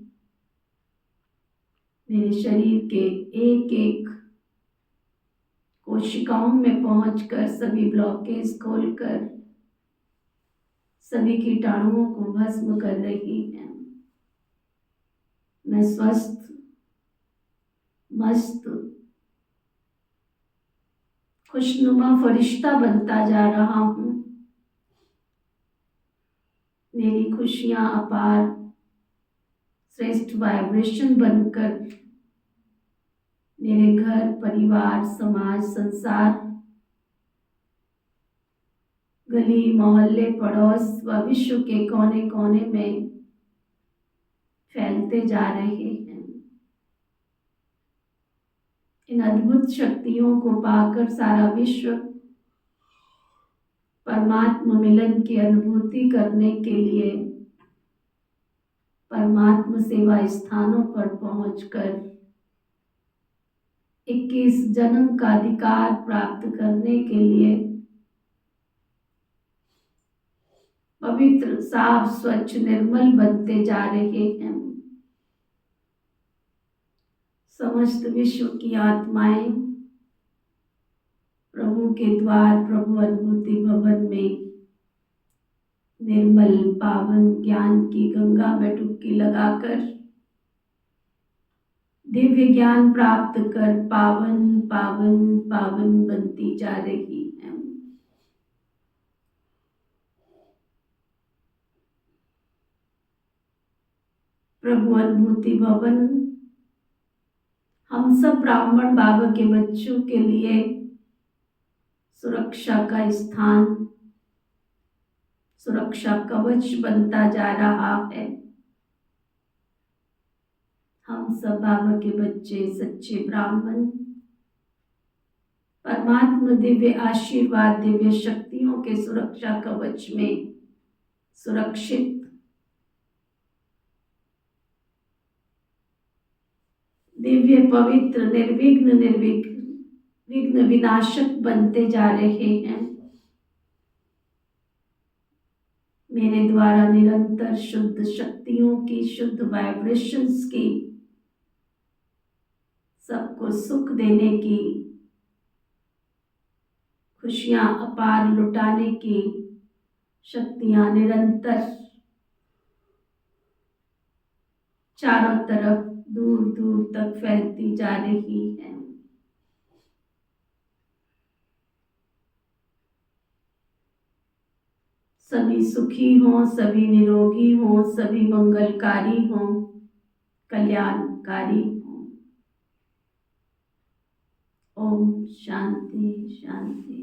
मेरे शरीर के एक एक कोशिकाओं में पहुंचकर सभी ब्लॉकेज खोलकर सभी कीटाणुओं को भस्म कर रही है। मैं स्वस्थ मस्त खुशनुमा फरिश्ता बनता जा रहा हूँ। मेरी खुशियाँ अपार श्रेष्ठ वाइब्रेशन बनकर मेरे घर परिवार समाज संसार गली मोहल्ले पड़ोस व विश्व के कोने कोने में फैलते जा रहे हैं। इन अद्भुत शक्तियों को पाकर सारा विश्व परमात्मा मिलन की अनुभूति करने के लिए परमात्मा सेवा स्थानों पर पहुंचकर 21 जन्म का अधिकार प्राप्त करने के लिए पवित्र साफ स्वच्छ निर्मल बनते जा रहे हैं। समस्त विश्व की आत्माएं प्रभु के द्वार प्रभु अनुभूति भवन में निर्मल पावन ज्ञान की गंगा में डुबकी लगाकर दिव्य ज्ञान प्राप्त कर पावन पावन पावन बनती जा रही है। प्रभु अनुभूति भवन हम सब ब्राह्मण बाबा के बच्चों के लिए सुरक्षा का स्थान सुरक्षा कवच बनता जा रहा है। हम सब बाबा के बच्चे सच्चे ब्राह्मण परमात्मा दिव्य आशीर्वाद दिव्य शक्तियों के सुरक्षा कवच में सुरक्षित दिव्य पवित्र निर्विघ्न विघ्न विनाशक बनते जा रहे हैं। मेरे द्वारा निरंतर शुद्ध शक्तियों की शुद्ध वाइब्रेशंस की सबको सुख देने की खुशियां अपार लुटाने की शक्तियां निरंतर चारों तरफ दूर दूर तक फैलती जा रही है। सभी सुखी हों सभी निरोगी हों सभी मंगलकारी हों कल्याणकारी हों। ओम शांति शांति।